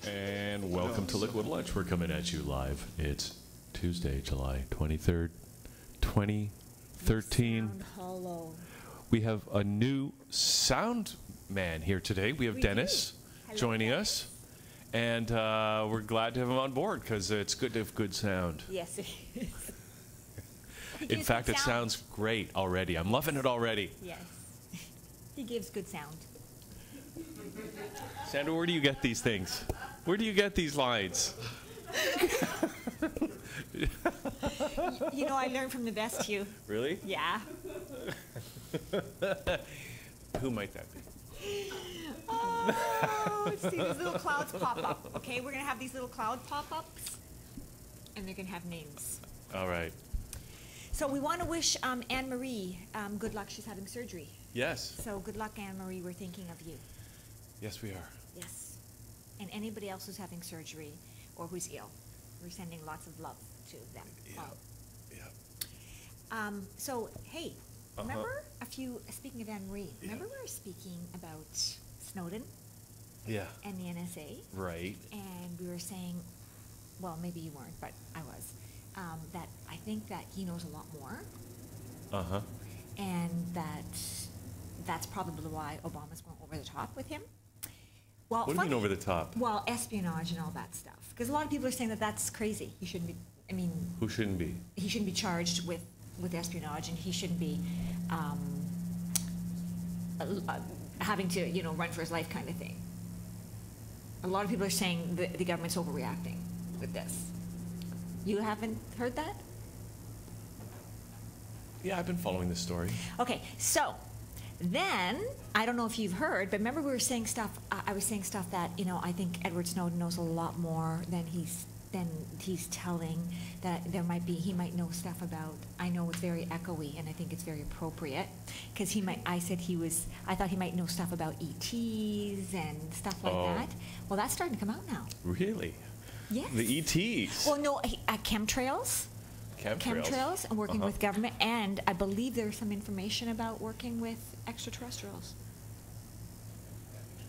And welcome to Liquid Lunch. We're coming at you live. It's Tuesday, July 23rd, 2013. Sound hollow. We have a new sound man here today. We have Dennis joining us. And we're glad to have him on board because it's good to have good sound. Yes, it is. In fact, it sounds great already. I'm loving it already. Yes. He gives good sound. Sandra, where do you get these things? Where do you get these lines? You know, I learned from the best, Hugh. Really? Yeah. Who might that be? Oh, let's see, these little clouds pop up. Okay, we're going to have these little cloud pop-ups, and they're going to have names. All right. So we want to wish Anne-Marie good luck. She's having surgery. Yes. So good luck, Anne-Marie. We're thinking of you. Yes, we are. Yes. And anybody else who's having surgery or who's ill, we're sending lots of love to them. Yeah. Yeah. So, hey, remember speaking of Anne-Marie, remember we were speaking about Snowden? Yeah. And the NSA? Right. And we were saying, well, maybe you weren't, but I was, that I think that he knows a lot more. Uh-huh. And that's probably why Obama's going over the top with him. Well, what do you mean over the top? Well, espionage and all that stuff. Because a lot of people are saying that that's crazy. He shouldn't be, I mean... Who shouldn't be? He shouldn't be charged with espionage, and he shouldn't be having to, you know, run for his life kind of thing. A lot of people are saying the government's overreacting with this. You haven't heard that? Yeah, I've been following this story. Okay, so then, I don't know if you've heard, but remember we were saying stuff, I was saying stuff that, you know, I think Edward Snowden knows a lot more than he's telling, that he might know stuff about. I know it's very echoey, and I think it's very appropriate, because I thought he might know stuff about ETs and stuff like that. Well, that's starting to come out now. Really? Yes. The ETs? Well, no, chemtrails. Chemtrails and working with government, and I believe there's some information about working with extraterrestrials.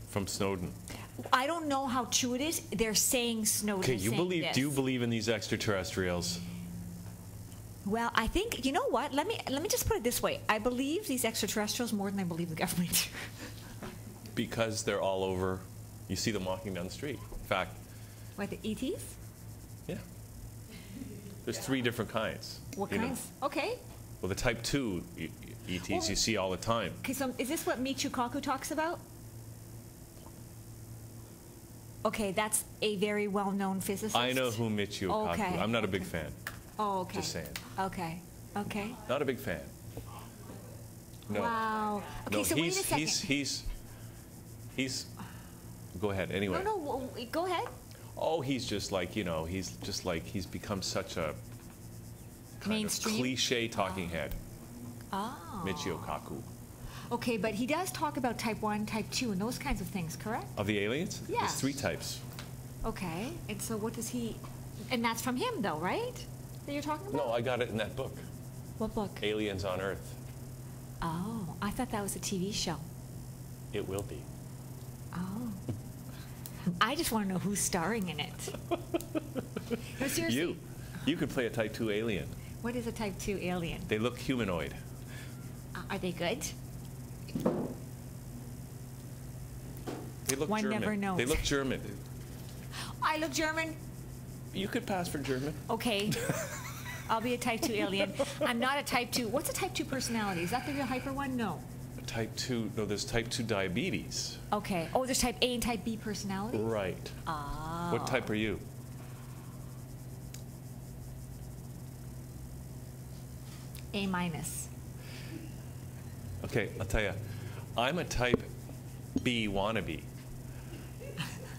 From Snowden. I don't know how true it is. They're saying Snowden. Okay, do you believe in these extraterrestrials? Well, I think, you know what? Let me just put it this way. I believe these extraterrestrials more than I believe the government. Because they're all over. You see them walking down the street. In fact. What, the ETs? Yeah. There's 3 different kinds. What kinds? Okay. Well, the type 2 ETs you see all the time. Okay, so is this what Michio Kaku talks about? Okay, that's a very well-known physicist. I know who Michio Kaku. I'm not a big fan. Oh, okay. Just saying. Okay. Okay. Not a big fan. No. Wow. Okay, no, so wait a second. He's. Go ahead. Anyway. No, go ahead. Oh, he's just like, you know, he's become such a kind of cliche talking head. Oh. Michio Kaku. Okay, but he does talk about type 1, type 2, and those kinds of things, correct? Of the aliens? Yes. There's 3 types. Okay, and so what does he... And that's from him, though, right? That you're talking about? No, I got it in that book. What book? Aliens on Earth. Oh, I thought that was a TV show. It will be. Oh. I just want to know who's starring in it. No, seriously. You could play a type 2 alien. What is a type 2 alien? They look humanoid. Are they good? They look One German. never knows. They look German. I look German. You could pass for German. Okay. I'll be a type 2 alien. I'm not a type 2. What's a type 2 personality? Is that the real hyper one? No. Type 2, no, there's type 2 diabetes. Okay. Oh, there's type A and type B personality? Right. Oh. What type are you? A minus. Okay, I'll tell you. I'm a type B wannabe.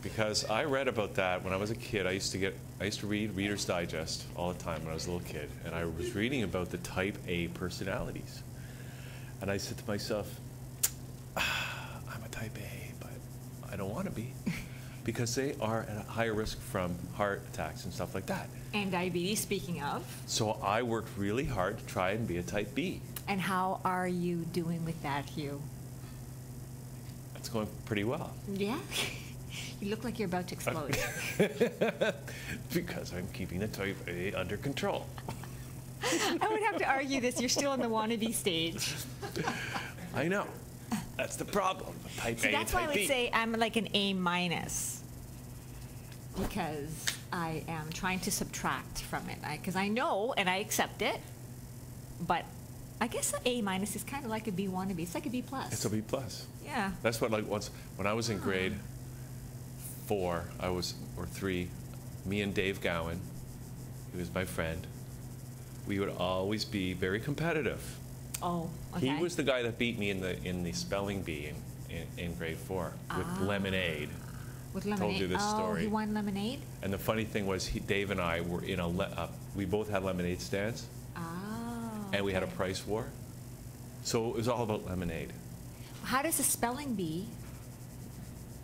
Because I read about that when I was a kid. I used to read Reader's Digest all the time when I was a little kid, and I was reading about the type A personalities. And I said to myself, I'm a type A, but I don't want to be. Because they are at a higher risk from heart attacks and stuff like that. And diabetes, speaking of. So I worked really hard to try and be a type B. And how are you doing with that, Hugh? It's going pretty well. Yeah? You look like you're about to explode. Because I'm keeping the type A under control. I would have to argue this. You're still in the wannabe stage. I know. That's the problem. Type So A and that's why I type would B. say I'm like an A minus. Because I am trying to subtract from it. Because I know and I accept it. But I guess an A minus is kind of like a B wannabe. It's like a B plus. It's a B plus. Yeah. That's what, like, once when I was in grade 4, or 3, me and Dave Gowan, he was my friend, we would always be very competitive. Oh, okay. He was the guy that beat me in the spelling bee in grade 4 with lemonade. With lemonade. Told you this Oh, story. he won lemonade? And the funny thing was, Dave and I were in we both had lemonade stands, and we had a price war. So it was all about lemonade. How does the spelling bee?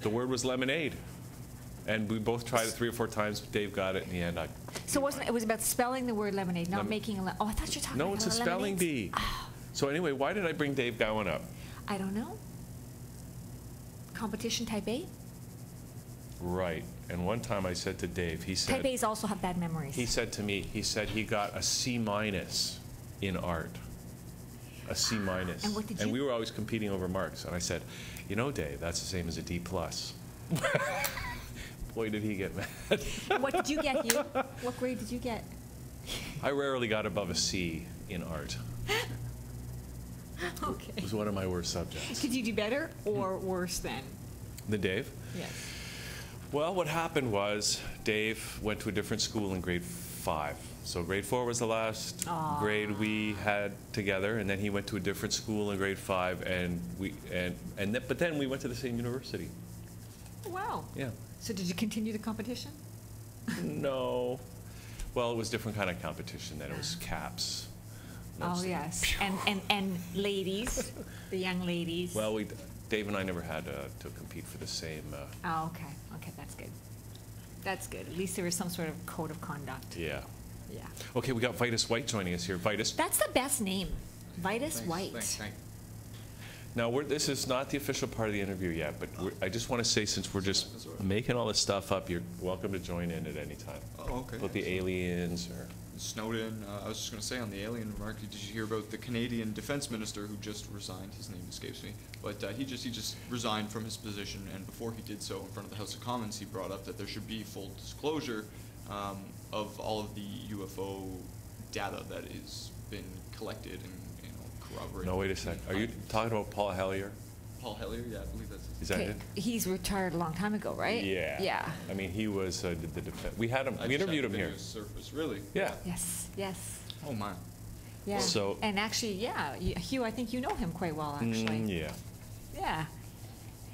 The word was lemonade. And we both tried it 3 or 4 times. Dave got it in the end. So it was about spelling the word lemonade, not making a oh, I thought you were talking No, about it's a spelling lemonades. bee. So anyway, why did I bring Dave Gowan up? I don't know. Competition type A? Right. And one time I said to Dave, he said, Type A's also have bad memories. he said to me, he got a C minus in art. A C minus. And what did And you- we were always competing over marks. And I said, you know, Dave, that's the same as a D plus. Boy, did he get mad. What did you get, Hugh? What grade did you get? I rarely got above a C in art. Okay. It was one of my worst subjects. Did you do better or worse than? Than Dave? Yes. Well, what happened was Dave went to a different school in grade 5. So grade 4 was the last grade we had together, and then he went to a different school in grade 5, but then we went to the same university. Wow. Yeah. So did you continue the competition? No. Well, it was different kind of competition then. It was caps. Oh, mostly. yes. And ladies, the young ladies. Well, Dave and I never had to compete for the same. Oh, okay. Okay, that's good. That's good. At least there was some sort of code of conduct. Yeah. Yeah. Okay, we got Vitus Wight joining us here. Vitus. That's the best name. Vitus Wight. Thanks. Now, this is not the official part of the interview yet, but I just want to say, since we're just making all this stuff up, you're welcome to join in at any time. Oh, okay. About the aliens or... Snowden. I was just going to say on the alien remark, did you hear about the Canadian Defense Minister who just resigned? His name escapes me, but he just resigned from his position, and before he did so in front of the House of Commons, he brought up that there should be full disclosure of all of the UFO data that has been collected and corroborated. No, wait a sec. Are you talking about Paul Hellyer? Paul Hellyer, yeah, I believe that's his Is that Okay, it? he's retired a long time ago, right? Yeah. Yeah. I mean, he was the defense. We had him. I We just interviewed had him the here. videos surface. Really? Yeah. Yes, yes. Oh my. Yeah. So- and actually, yeah, Hugh, I think you know him quite well, actually. Yeah. Yeah.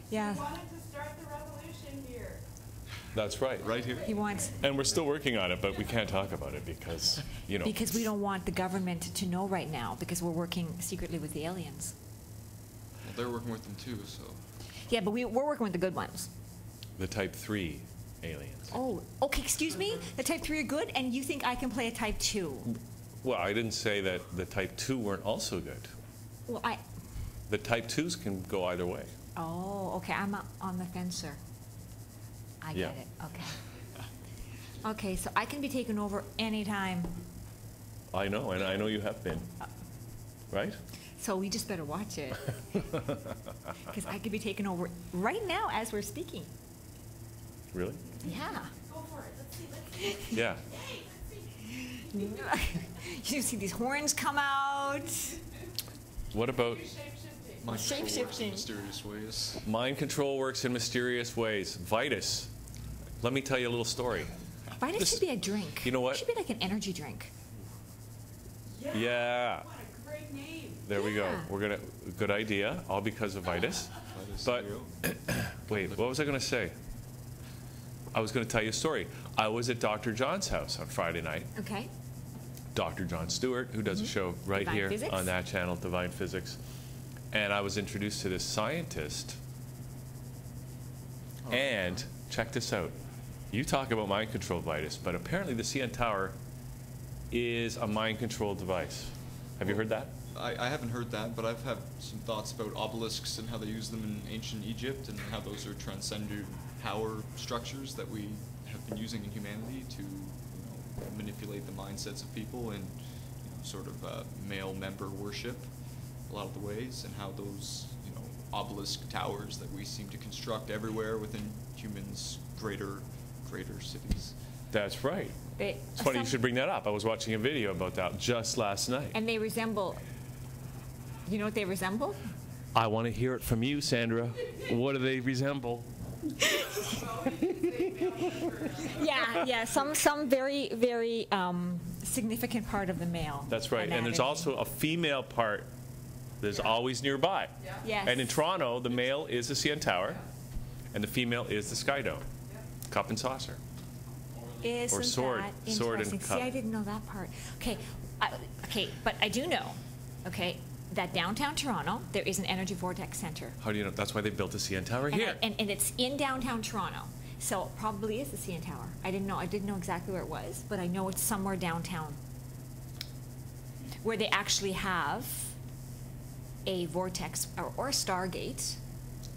Yeah. We wanted to start the revolution here. That's right. Right here. He wants, And we're still working on it, but we can't talk about it because, because we don't want the government to know right now, because we're working secretly with the aliens. Well, they're working with them too, so. Yeah, but we're working with the good ones. the Type 3 aliens. Oh, okay, excuse me? The type 3 are good, and you think I can play a type 2? Well, I didn't say that the Type 2 weren't also good. Well, The Type 2s can go either way. oh, okay, I'm on the fence, sir. I Yeah. get it, okay. Okay, so I can be taken over anytime. I know, and I know you have been. Right? So we just better watch it. Because I could be taken over right now as we're speaking. Really? Yeah. Go for it. Let's see. Yeah. You see these horns come out. What about Shape-shifting. Mind control works Shape-shifting. in mysterious ways. mind control works in mysterious ways? Vitus, let me tell you a little story. Vitus This- should be a drink. You know what? It should be like an energy drink. Yeah. What a great name. There we go. Yeah. Good idea, all because of Vitus. But, wait, what was I going to say? I was going to tell you a story. I was at Dr. John's house on Friday night. Okay. Dr. John Stewart, who does a show right Divine here Physics? on that channel, Divine Physics. And I was introduced to this scientist. And check this out. You talk about mind control, Vitus, but apparently the CN Tower is a mind control device. Have you heard that? I haven't heard that, but I've had some thoughts about obelisks and how they use them in ancient Egypt and how those are transcended power structures that we have been using in humanity to manipulate the mindsets of people and sort of male member worship a lot of the ways, and how those obelisk towers that we seem to construct everywhere within humans' greater cities. That's right. They, It's funny you should bring that up. I was watching a video about that just last night. And they resemble, you know what they resemble? I want to hear it from you, Sandra. What do they resemble? Yeah, some very, very significant part of the male. That's right. And there's anatomy. also a female part that's always nearby. Yes. And in Toronto, the male is the CN Tower, and the female is the Sky Dome. Cup and saucer. Isn't sword. that Sword and interesting? cup. See, I didn't know that part. Okay, but I do know, okay, that downtown Toronto, there is an energy vortex center. How do you know? That's why they built the CN Tower And, here. and it's in downtown Toronto. So it probably is the CN Tower. I didn't know exactly where it was, but I know it's somewhere downtown where they actually have a vortex or a Stargate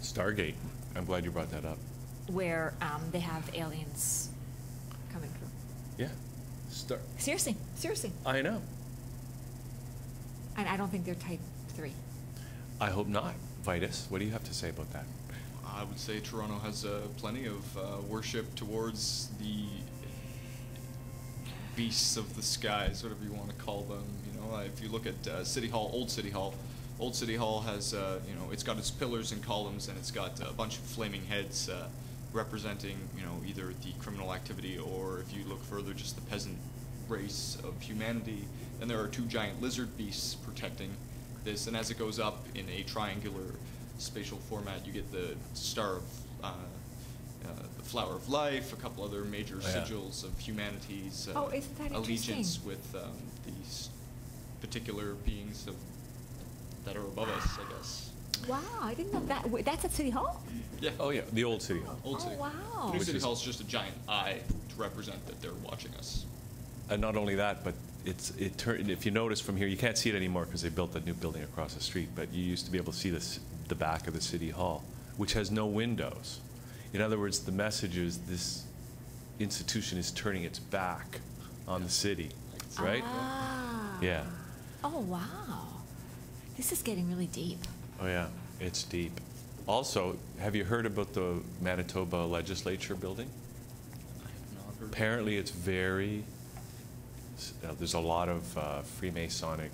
Stargate. I'm glad you brought that up. where they have aliens coming through. Yeah. Seriously. I know. And I don't think they're type 3. I hope not. Vitus, what do you have to say about that? I would say Toronto has plenty of worship towards the beasts of the skies, whatever you want to call them. If you look at City Hall, Old City Hall has, it's got its pillars and columns, and it's got a bunch of flaming heads representing, either the criminal activity or, if you look further, just the peasant race of humanity. And there are 2 giant lizard beasts protecting this, and as it goes up in a triangular spatial format, you get the Star of the Flower of Life, a couple other major sigils of humanity's isn't that allegiance interesting? with these particular beings that are above us, I guess. Wow, I didn't know that. Wait, that's at City Hall? Yeah. Oh, yeah, the old City Hall. Old City. wow. The new Which City is- Hall is just a giant eye to represent that they're watching us. And not only that, but if you notice from here, you can't see it anymore because they built a new building across the street, but you used to be able to see the back of the City Hall, which has no windows. In other words, the message is this institution is turning its back on the city, right? Ah. Yeah. Oh, wow. This is getting really deep. Oh, yeah, it's deep. Also, have you heard about the Manitoba legislature building? I have not heard. Apparently, it's very, there's a lot of Freemasonic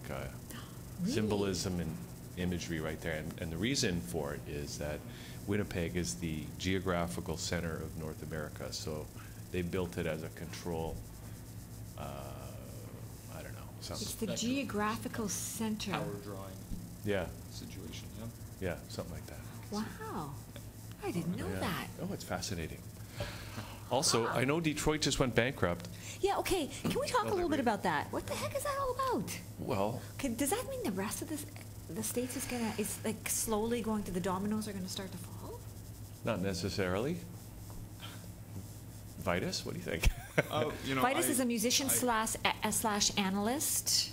symbolism and imagery right there. And the reason for it is that Winnipeg is the geographical center of North America. So they built it as a control, I don't know, something. It's the That's a geographical center. Power drawing Yeah, situation, yeah. yeah, something like that. Wow. I didn't know Yeah. that. Oh, it's fascinating. Also, I know Detroit just went bankrupt. Yeah, okay. Can we talk a little bit really- about that? What the heck is that all about? Well, Okay, does that mean the rest of the states is like slowly going to, the dominoes are gonna start to fall? not necessarily. Vitus, what do you think? Vitus is a musician I- slash analyst.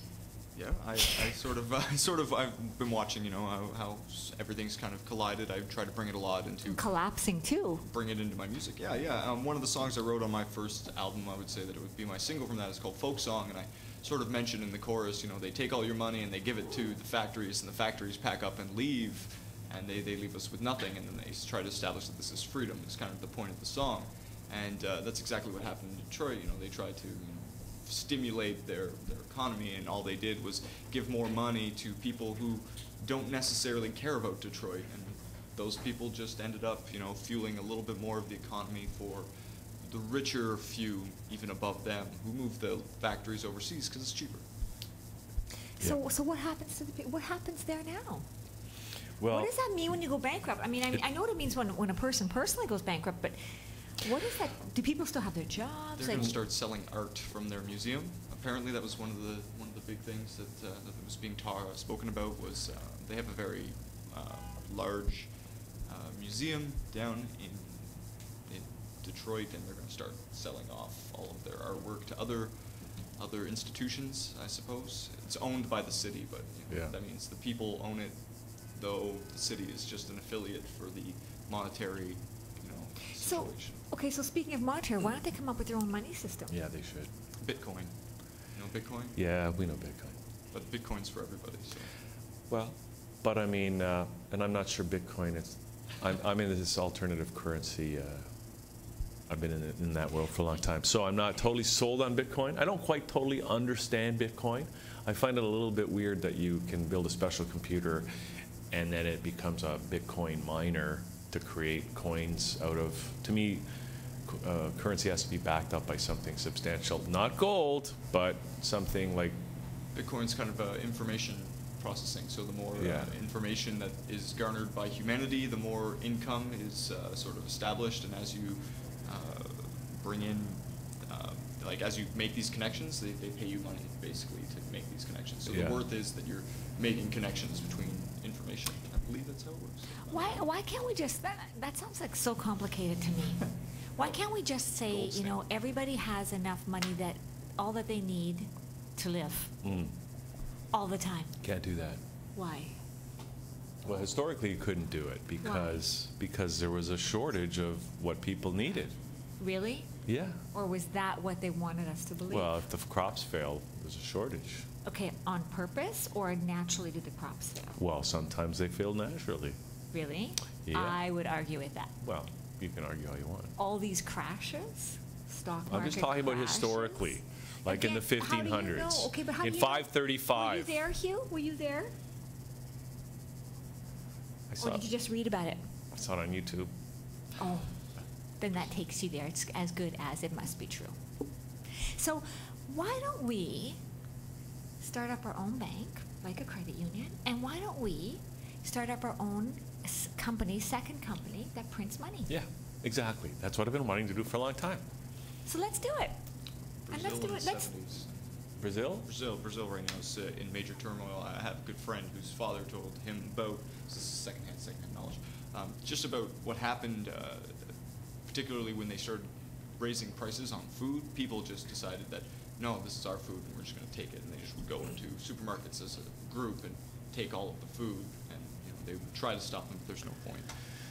Yeah, I've been watching, how everything's kind of collided. I try to bring it a lot into, Collapsing too. bring it into my music. Yeah. One of the songs I wrote on my first album, I would say that it would be my single from that, is called Folk Song, and I sort of mentioned in the chorus, they take all your money and they give it to the factories, and the factories pack up and leave, and they leave us with nothing, and then they try to establish that this is freedom. It's kind of the point of the song. And that's exactly what happened in Detroit. They tried to stimulate their economy, and all they did was give more money to people who don't necessarily care about Detroit, and those people just ended up fueling a little bit more of the economy for the richer few, even above them, who moved the factories overseas because it's cheaper. So what happens to what happens there now? Well, What does that mean when you go bankrupt? I mean, I know what it means when a person personally goes bankrupt, but what is that? Do people still have their jobs? They're going to start selling art from their museum. Apparently, that was one of the big things that was being spoken about. Was they have a very large museum down in Detroit, and they're going to start selling off all of their artwork to other other institutions, I suppose. It's owned by the city, but Yeah. that means the people own it, though the city is just an affiliate for the monetary, So, situation. okay, so speaking of monetary, why don't they come up with their own money system? Yeah, they should. Bitcoin. You know Bitcoin? Yeah, we know Bitcoin. But Bitcoin's for everybody, so. Well, but I mean, and I'm not sure Bitcoin is, I'm in this alternative currency, I've been in that world for a long time. So I'm not totally sold on Bitcoin. I don't quite totally understand Bitcoin. I find it a little bit weird that you can build a special computer and then it becomes a Bitcoin miner to create coins out of, to me, currency has to be backed up by something substantial. Not gold, but something like, Bitcoin's kind of information processing, so the more Yeah. information that is garnered by humanity, the more income is sort of established, and as you bring in, like as you make these connections, they pay you money basically to make these connections. So Yeah. the worth is that you're making connections between information. I believe that's how it works. Why can't we just, that sounds like so complicated to me. Why can't we just say, Gold standard. everybody has enough money that, all that they need to live, all the time? can't do that. Why? Well, historically, you couldn't do it because there was a shortage of what people needed. Really? Yeah. Or was that what they wanted us to believe? Well, if the crops failed, there's a shortage. Okay, on purpose or naturally did the crops fail? Well, sometimes they fail naturally. Really? Yeah. I would argue with that. Well, you can argue all you want. All these crashes, stock market I'm just talking about crashes. historically, like in the Again, how do you 1500s. know? Okay, but how in do you know? 535. Were you there, Hugh? Were you there? I Or saw, did you just read about it? I saw it on YouTube. Oh, then that takes you there. It's as good as it must be true. So why don't we start up our own bank, like a credit union, and why don't we start up our own company, second company, that prints money? Yeah, exactly. That's what I've been wanting to do for a long time. So let's do it. And let's do Brazil in it. the Let's. Brazil? Brazil right now is in major turmoil. I have a good friend whose father told him about, this is secondhand knowledge, just about what happened, particularly when they started raising prices on food. People just decided that, no, this is our food and we're just going to take it. And they just would go into supermarkets as a group and take all of the food. And they would try to stop them, but there's no point.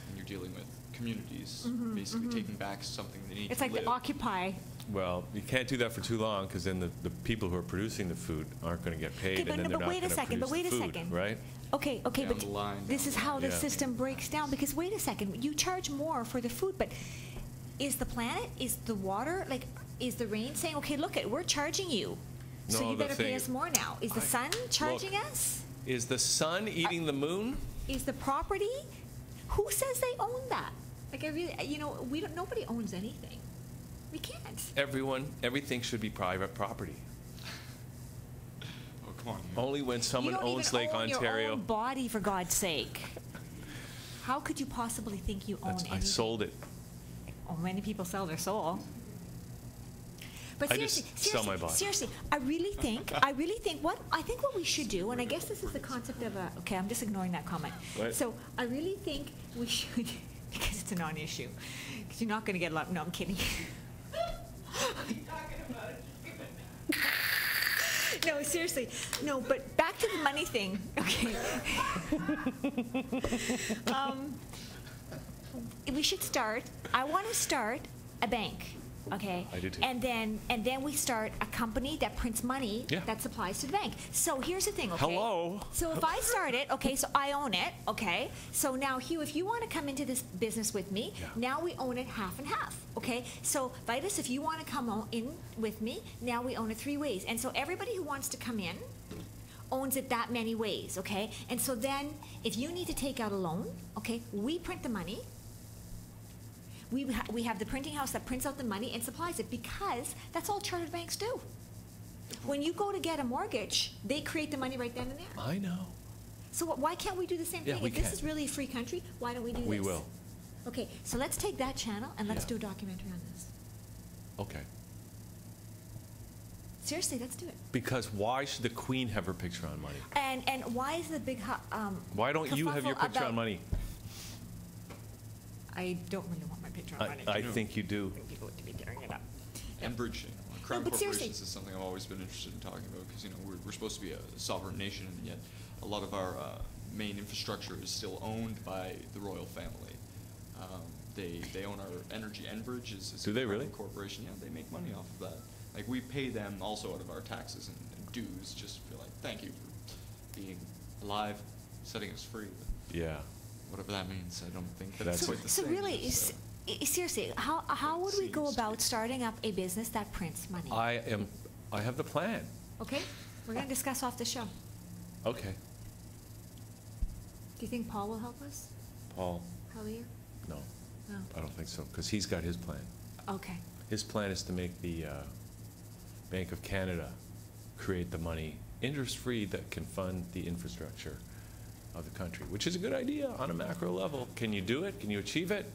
And you're dealing with communities basically taking back something they need It's to like live. the Occupy. Well, you can't do that for too long because then the people who are producing the food aren't going to get paid, Okay, and then they're not wait going a to second. produce But wait the a food, second. right? Okay, Down but the line, this down is the how the Yeah. system breaks down. Because wait a second, you charge more for the food, but is the planet, is the water, like, is the rain saying, okay, look, we're charging you, so No, you the better pay thing- us more now? Is the sun charging us? Is the sun eating the moon? Is the property? Who says they own that? Like, I really, we don't. Nobody owns anything. We can't. Everything should be private property. Oh, come on. Only when someone you don't owns even Lake own Ontario. your own body, for God's sake. How could you possibly think you own anything? I sold it. Oh, many people sell their soul. But I just sell my body. seriously, I really think what we should do, and I guess this is the concept of okay, I'm just ignoring that comment. What? So I really think we should, because it's a non-issue, because you're not going to get a lot, no, I'm kidding. What are you talking about? No, seriously, no, but back to the money thing, okay. We should start, I want to start a bank. Okay. I do too. And then we start a company that prints money Yeah. that supplies to the bank. So here's the thing, okay? Hello? So if I start it, okay, so I own it, okay? So now, Hugh, if you want to come into this business with me, Yeah. now we own it half and half, okay? So Vitus, if you want to come in with me, now we own it 3 ways. And so everybody who wants to come in owns it that many ways, okay? And so then if you need to take out a loan, okay, we print the money. We have the printing house that prints out the money and supplies it, because that's all chartered banks do. When you go to get a mortgage, they create the money right then and there. I know. So why can't we do the same Yeah, thing? we If this can. is really a free country, why don't we do this? We will. Okay, so let's take that channel and let's Yeah. do a documentary on this. Okay. Seriously, let's do it. Because why should the Queen have her picture on money? And why is the big Why don't you have your kerfuffle picture about- on money? I don't really want my picture on money. I think you do. People would be tearing it up. Enbridge, crown but seriously- corporations is something I've always been interested in talking about because we're supposed to be a sovereign nation, and yet a lot of our main infrastructure is still owned by the royal family. They own our energy. Enbridge is Do they a really? corporation. Yeah, they make money off of that. Like we pay them also out of our taxes and dues, just to feel like thank you for being alive, setting us free. But Yeah. whatever that means, I don't think That's that's it. quite the So same. really, so. seriously, how would we go Seems- about starting up a business that prints money? I have the plan. Okay, we're going to discuss off the show. Okay. Do you think Paul will help us? Paul, Javier? no, No. I don't think so, because he's got his plan. Okay. His plan is to make the Bank of Canada create the money, interest-free, that can fund the infrastructure of the country, which is a good idea on a macro level. Can you do it? Can you achieve it?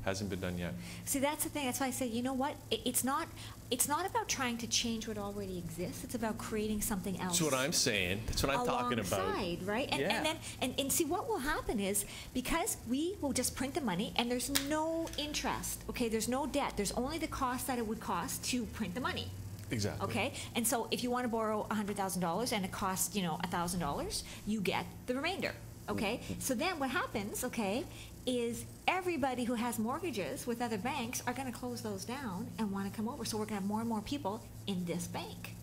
Hasn't been done yet. See, that's the thing. That's why I say, you know what? It's not about trying to change what already exists. It's about creating something else. That's what I'm saying. That's what I'm talking about. Alongside, right? And, Yeah. and see, what will happen is, because we will just print the money and there's no interest, okay? There's no debt. There's only the cost that it would cost to print the money. Exactly. Okay, and so if you want to borrow $100,000 and it costs, $1,000, you get the remainder. Okay, so then what happens, okay, is everybody who has mortgages with other banks are going to close those down and want to come over. So we're going to have more and more people in this bank,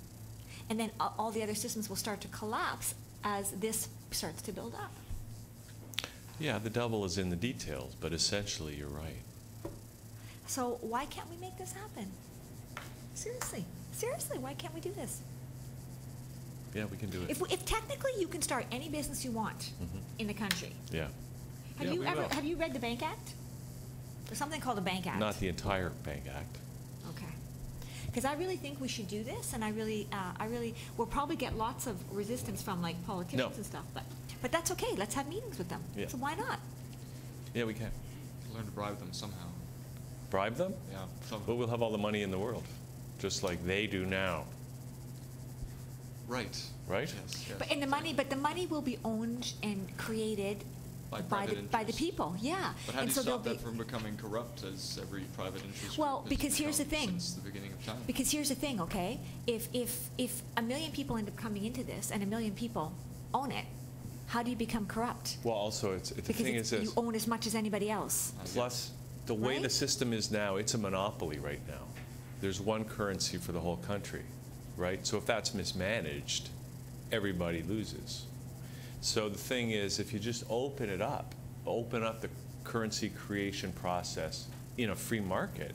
and then all the other systems will start to collapse as this starts to build up. Yeah, the devil is in the details, but essentially you're right. So why can't we make this happen? Seriously, why can't we do this? Yeah, we can do it. If technically you can start any business you want Mhm. in the country, Yeah. have Yeah, you we ever will. have you read the Bank Act? There's something called the Bank Act. Not the entire Bank Act. Okay. Because I really think we should do this, and I really, we'll probably get lots of resistance from like politicians No. and stuff, but that's okay. Let's have meetings with them. Yeah. So why not? Yeah, we can. Learn to bribe them somehow. Bribe them? Yeah, somehow. But we'll have all the money in the world, just like they do now. Right. Right? Yes, yes. But the money will be owned and created By by private the interest. people. Yeah. But how do and you so there'll stop that be, from becoming corrupt as every private interest Well, group has because here's the become thing. since the beginning of time? Because here's the thing, okay? If 1 million people end up coming into this and 1 million people own it, how do you become corrupt? Well, also, the Because thing is you this. own as much as anybody else. Plus, the way the Right? system is now, it's a monopoly right now. There's one currency for the whole country, right? So if that's mismanaged, everybody loses. So the thing is, if you just open up the currency creation process in a free market,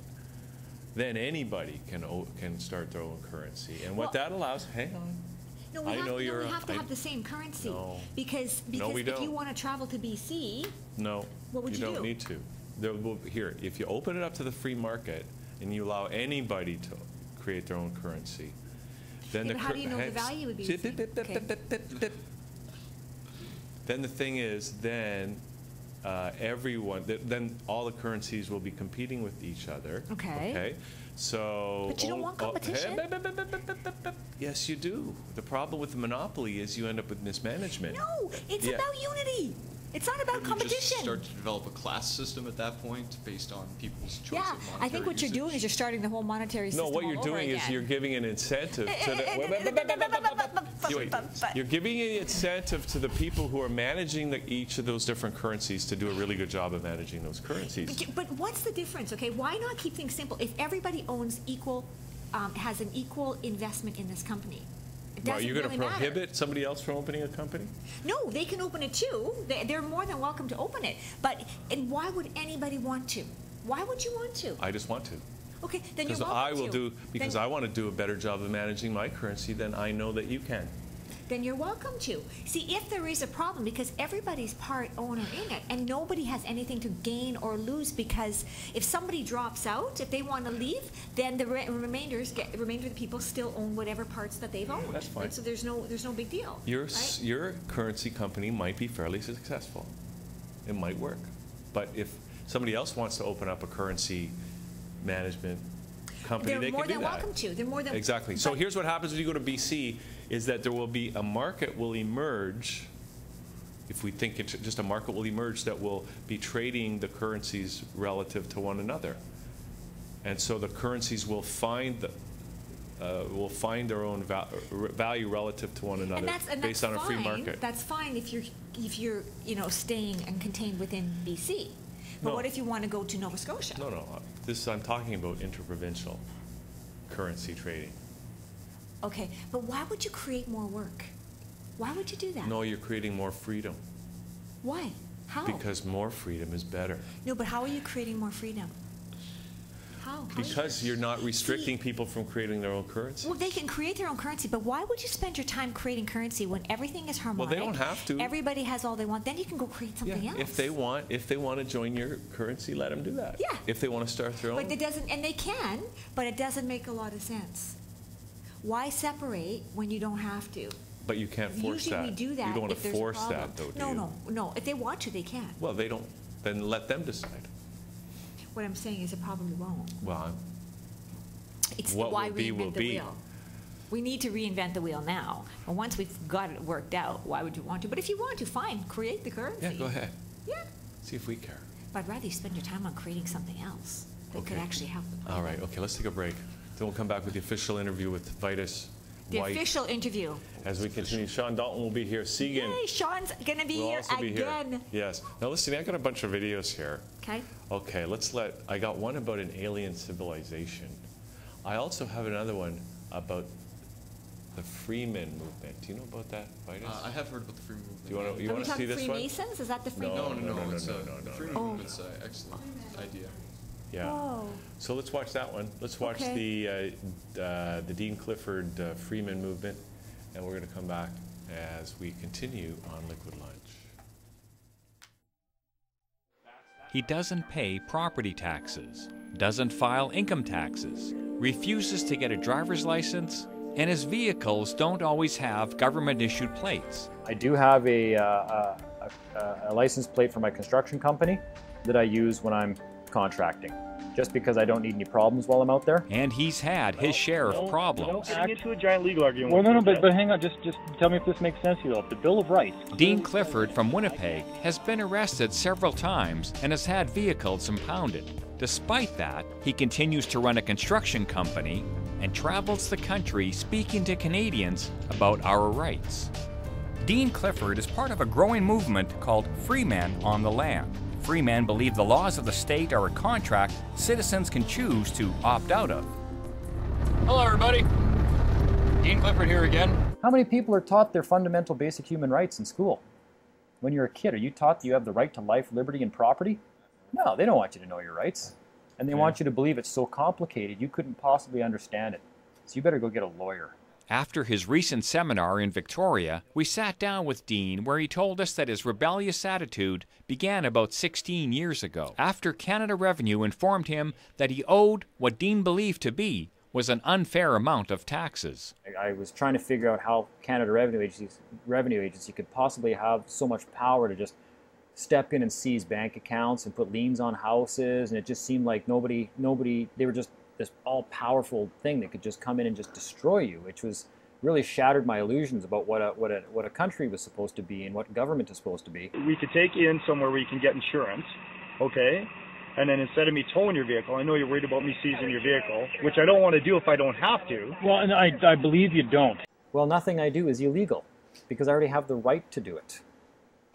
then anybody can start their own currency. And what Well- that allows, hang on. No, we I have, know no, you're we a- have to I- have the same currency. No. Because No, we if you don't. want to travel to BC, No, What would you don't do? need to. Here, if you open it up to the free market and you allow anybody to create their own currency, then Yeah, the but how do you know the value would be the same? Okay. Then the thing is, then then all the currencies will be competing with each other. Okay. Okay. So. But you don't want competition. Yes, you do. The problem with the monopoly is you end up with mismanagement. no, it's Yeah. about unity. It's not about Wouldn't you just competition. start to develop a class system at that point based on people's choice Yeah, of monetary I think what you're doing is usage? you're starting the whole monetary system No, what all you're over doing is again. you're giving an incentive to the. Wait, you're giving an incentive to the people who are managing each of those different currencies to do a really good job of managing those currencies. But what's the difference, okay? Why not keep things simple? If everybody owns equal, has an equal investment in this company, it Well, doesn't you're going really to matter. prohibit somebody else from opening a company? No, they can open it too. They're more than welcome to open it. And why would anybody want to? Why would you want to? I just want to. Okay, then you're Because welcome I will to. because Then- I want to do a better job of managing my currency than I know that you can. Then you're welcome to. See, if there is a problem, because everybody's part owner in it, and nobody has anything to gain or lose, because if somebody drops out, if they want to leave, then the remainder of the people still own whatever parts that they've owned. That's fine. And so there's no big deal. right? Your currency company might be fairly successful. It might work. But if somebody else wants to open up a currency management company, They're they more can do than that. welcome to. They're more than Exactly. So but- here's what happens when you go to BC is that there will be a market will emerge. If we think it's just a market will emerge that will be trading the currencies relative to one another. And so the currencies will find their own value relative to one another based on a free market. That's fine if you're staying and contained within BC. But No. what if you want to go to Nova Scotia? No. I'm talking about interprovincial currency trading. Okay, but why would you create more work? Why would you do that? No, you're creating more freedom. Why? How? Because more freedom is better. No, but how are you creating more freedom? How? Because you're not restricting people from creating their own currency. Well, they can create their own currency, but why would you spend your time creating currency when everything is harmonic? Well, they don't have to. Everybody has all they want. Then you can go create something else. If they want to join your currency, let them do that. Yeah. If they want to start their own. But it doesn't, and they can, but it doesn't make a lot of sense. Why separate when you don't have to? But you can't force Usually that. we do that You don't want if to there's a force problem. that, though, do you? No. If they want to, they can. Well, they don't. Then let them decide. What I'm saying is it probably won't. Well, It's what why will be, reinvent will the be. wheel. We need to reinvent the wheel now. And once we've got it worked out, why would you want to? But if you want to, fine, create the currency. yeah, go ahead. Yeah. See if we care. But I'd rather you spend your time on creating something else that could Okay. actually help the planet. All right. Okay. Let's take a break. Then we'll come back with the official interview with Vitus The Wight. official interview. As we continue, Shawn Dalton will be here. Segun Yay, Sean's gonna be will here also be again. here. Yes. Now listen, I got a bunch of videos here. Okay. Okay, I got one about an alien civilization. I also have another one about the Freeman movement. Do you know about that, Vitus? I have heard about the Freeman movement. Do you want Are we to see talking this one? Freemasons? Is that the Freemasons? No. It's no, the no. Freeman Oh. movement's an excellent idea. Yeah. Oh. So let's watch that one. Let's watch Okay. the Dean Clifford Freeman movement, and we're going to come back as we continue on Liquid Lunch. He doesn't pay property taxes, doesn't file income taxes, refuses to get a driver's license, and his vehicles don't always have government-issued plates. I do have a license plate for my construction company that I use when I'm contracting, just because I don't need any problems while I'm out there. And he's had his share of problems. Getting into a giant legal argument. Well, no, but hang on, just tell me if this makes sense to you. The Bill of Rights. Dean Clifford from Winnipeg has been arrested several times and has had vehicles impounded. Despite that, he continues to run a construction company and travels the country speaking to Canadians about our rights. Dean Clifford is part of a growing movement called Free Men on the Land. Free men believe the laws of the state are a contract citizens can choose to opt out of. Hello, everybody. Dean Clifford here again. How many people are taught their fundamental basic human rights in school? When you're a kid, are you taught that you have the right to life, liberty, and property? No, they don't want you to know your rights. And they want you to believe it's so complicated you couldn't possibly understand it. So you better go get a lawyer. After his recent seminar in Victoria, we sat down with Dean where he told us that his rebellious attitude began about 16 years ago, after Canada Revenue informed him that he owed what Dean believed to be was an unfair amount of taxes. I was trying to figure out how Canada Revenue Agency could possibly have so much power to just step in and seize bank accounts and put liens on houses, and it just seemed like nobody, they were just this all-powerful thing that could just come in and just destroy you, which was really shattered my illusions about what a country was supposed to be and what government is supposed to be. We could take you in somewhere where you can get insurance, okay? And then instead of me towing your vehicle, I know you're worried about me seizing your vehicle, which I don't want to do if I don't have to. Well, and I believe you don't. Well, nothing I do is illegal because I already have the right to do it.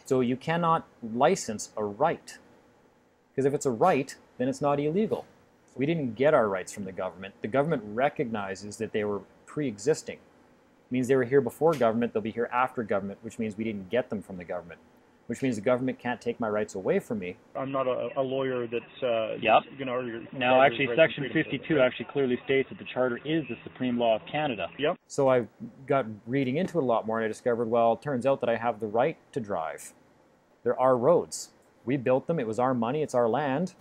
So you cannot license a right, because if it's a right, then it's not illegal. We didn't get our rights from the government. The government recognizes that they were pre-existing. It means they were here before government, they'll be here after government, which means we didn't get them from the government, which means the government can't take my rights away from me. I'm not a lawyer that's going to argue. Now, actually, Section 52 actually clearly states that the Charter is the supreme law of Canada. Yep. So I got reading into it a lot more, and I discovered, well, it turns out that I have the right to drive. There are roads. We built them. It was our money. It's our land.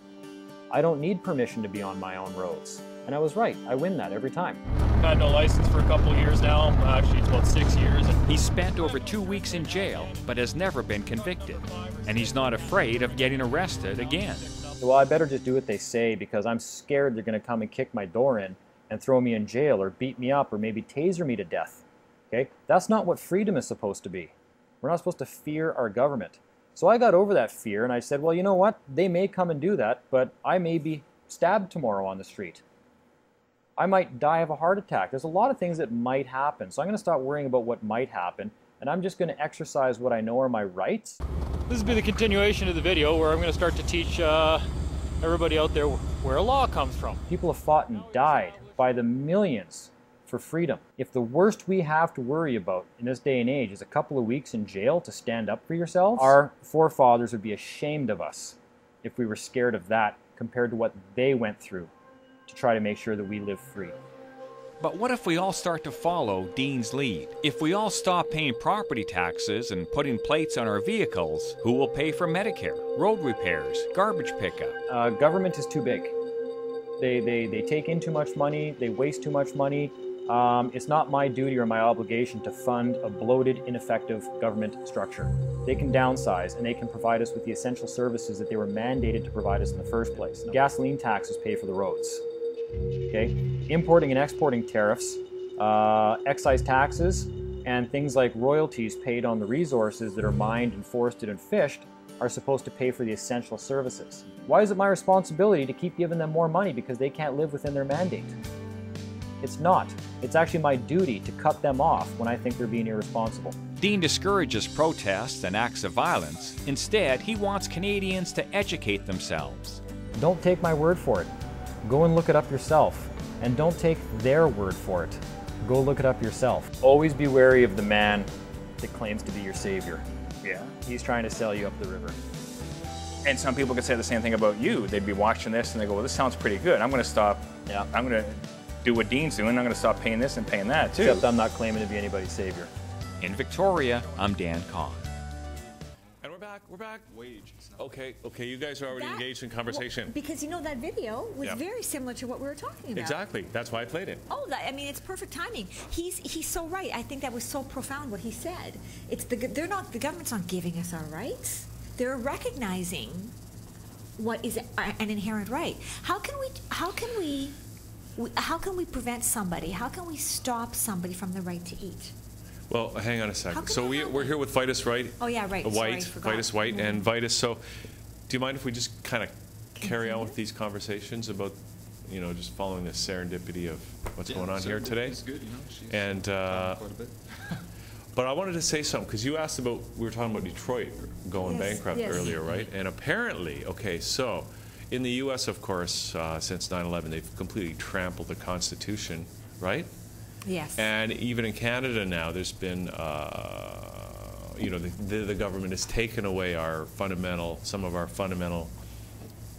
I don't need permission to be on my own roads. And I was right. I win that every time. I've had no license for a couple of years now. Actually, it's about 6 years. He spent over 2 weeks in jail, but has never been convicted. And he's not afraid of getting arrested again. So, well, I better just do what they say because I'm scared they're going to come and kick my door in and throw me in jail or beat me up or maybe taser me to death. Okay? That's not what freedom is supposed to be. We're not supposed to fear our government. So I got over that fear and I said, well, you know what? They may come and do that, but I may be stabbed tomorrow on the street. I might die of a heart attack. There's a lot of things that might happen. So I'm going to stop worrying about what might happen, and I'm just going to exercise what I know are my rights. This will be the continuation of the video where I'm going to start to teach everybody out there where law comes from. People have fought and died by the millions for freedom. If the worst we have to worry about in this day and age is a couple of weeks in jail to stand up for yourselves, our forefathers would be ashamed of us if we were scared of that compared to what they went through to try to make sure that we live free. But what if we all start to follow Dean's lead? If we all stop paying property taxes and putting plates on our vehicles, who will pay for Medicare, road repairs, garbage pickup? Government is too big. They take in too much money, they waste too much money. It's not my duty or my obligation to fund a bloated, ineffective government structure. They can downsize and they can provide us with the essential services that they were mandated to provide us in the first place. Gasoline taxes pay for the roads. Okay? Importing and exporting tariffs, excise taxes, and things like royalties paid on the resources that are mined and forested and fished are supposed to pay for the essential services. Why is it my responsibility to keep giving them more money because they can't live within their mandate? It's not. It's actually my duty to cut them off when I think they're being irresponsible. Dean discourages protests and acts of violence. Instead, he wants Canadians to educate themselves. Don't take my word for it. Go and look it up yourself. And don't take their word for it. Go look it up yourself. Always be wary of the man that claims to be your savior. Yeah. He's trying to sell you up the river. And some people could say the same thing about you. They'd be watching this and they go, well, this sounds pretty good. I'm going to stop. Yeah. I'm going to do what Dean's doing. I'm going to stop paying this and paying that too. Except I'm not claiming to be anybody's savior. In Victoria, I'm Dan Kahn. And we're back. Wages. Okay, you guys are already engaged in conversation. Well, because you know that video was Yeah. very similar to what we were talking about. Exactly, that's why I played it. Oh, I mean, it's perfect timing. He's so right. I think that was so profound what he said. It's the government's not giving us our rights. They're recognizing what is an inherent right. How can we prevent somebody? How can we stop somebody from the right to eat? Well, hang on a second. can So that we're here with Vitus, right? Oh yeah, right. White, Sorry, forgot. Vitus Wight, and Vitus. So, do you mind if we just kind of carry on with these conversations about, just following the serendipity of what's going on here today? It's good, she's And quite a bit. but I wanted to say something because you asked about, we were talking about Detroit going Yes, bankrupt yes. earlier, right? And apparently, okay, so in the U.S., of course, since 9/11, they've completely trampled the Constitution, right? Yes. And even in Canada now, there's been, the government has taken away some of our fundamental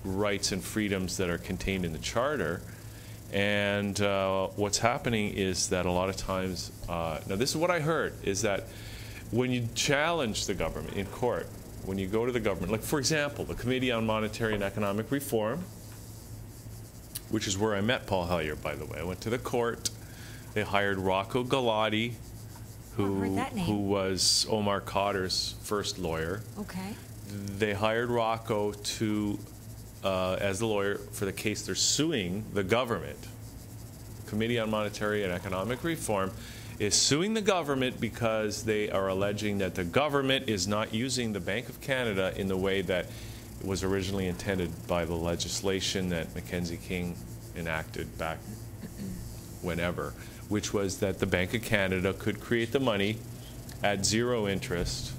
rights and freedoms that are contained in the Charter. And what's happening is that a lot of times, now this is what I heard, is that when you challenge the government in court, when you go to the government, like for example, the Committee on Monetary and Economic Reform, which is where I met Paul Hellyer, by the way. I went to the court. They hired Rocco Galati, who was Omar Khadr's first lawyer. Okay. They hired Rocco as the lawyer for the case they're suing the government. Committee on Monetary and Economic Reform is suing the government because they are alleging that the government is not using the Bank of Canada in the way that it was originally intended by the legislation that Mackenzie King enacted back whenever, which was that the Bank of Canada could create the money at zero interest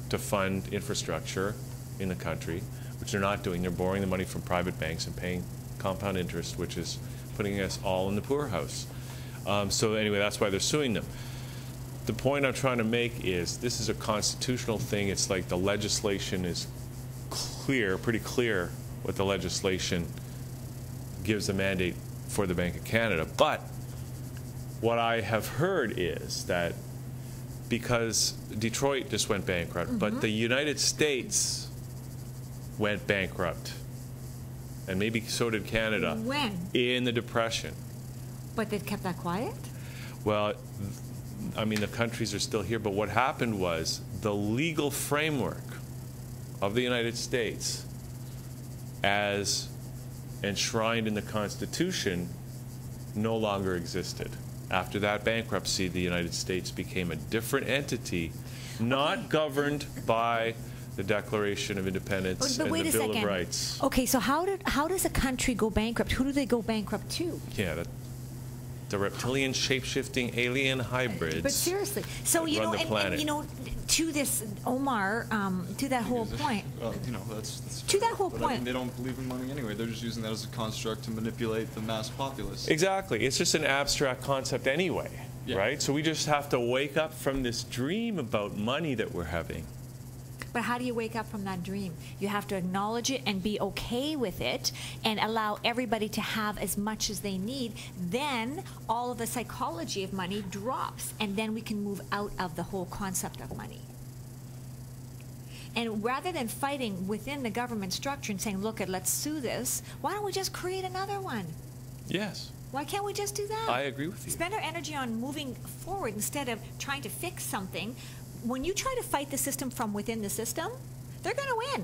to fund infrastructure in the country, which they're not doing. They're borrowing the money from private banks and paying compound interest, which is putting us all in the poorhouse. So anyway, that's why they're suing them. The point I'm trying to make is this is a constitutional thing. It's like the legislation is clear, pretty clear what the legislation gives the mandate for the Bank of Canada. But what I have heard is that because Detroit just went bankrupt, but the United States went bankrupt, and maybe so did Canada. When? In the Depression. But they've kept that quiet? Well, I mean, the countries are still here, but what happened was the legal framework of the United States as enshrined in the Constitution no longer existed. After that bankruptcy, the United States became a different entity, not governed by the Declaration of Independence But and wait the a Bill second. of Rights. Okay, so how does a country go bankrupt? Who do they go bankrupt to? Yeah, the reptilian shape-shifting alien hybrids. But seriously, so that you run know, the and planet. you know, to this Omar, to that whole point. Well, you know, that's To that whole but I mean, point. they don't believe in money anyway. They're just using that as a construct to manipulate the mass populace. Exactly. It's just an abstract concept anyway, Yeah. right? So we just have to wake up from this dream about money that we're having. But how do you wake up from that dream? You have to acknowledge it and be okay with it and allow everybody to have as much as they need. Then all of the psychology of money drops, and then we can move out of the whole concept of money. And rather than fighting within the government structure and saying, look, let's sue this, why don't we just create another one? Yes, Why can't we just do that? I agree with you. Spend our energy on moving forward instead of trying to fix something. When you try to fight the system from within the system, they're going to win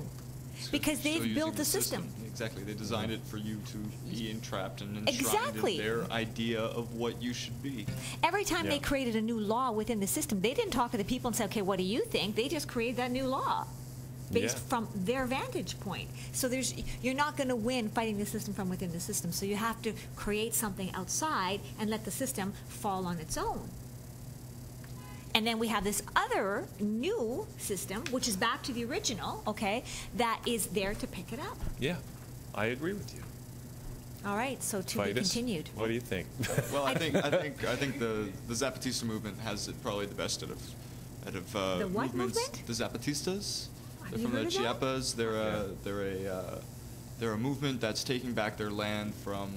because they've using built the system. Exactly. They designed it for you to be entrapped and enshrined Exactly. in their idea of what you should be. Every time they Yeah. created a new law within the system, they didn't talk to the people and say, okay, what do you think? They just created that new law based Yeah. from their vantage point. So you're not going to win fighting the system from within the system. So you have to create something outside and let the system fall on its own. And then we have this other new system, which is back to the original, okay, that is there to pick it up. Yeah, I agree with you. All right, so to be Vitus, continued. what do you think? Well, I think the Zapatista movement has it probably the best out of The what movements. movement? The Zapatistas. Have They're you from the heard of that? Chiapas. They're a movement that's taking back their land from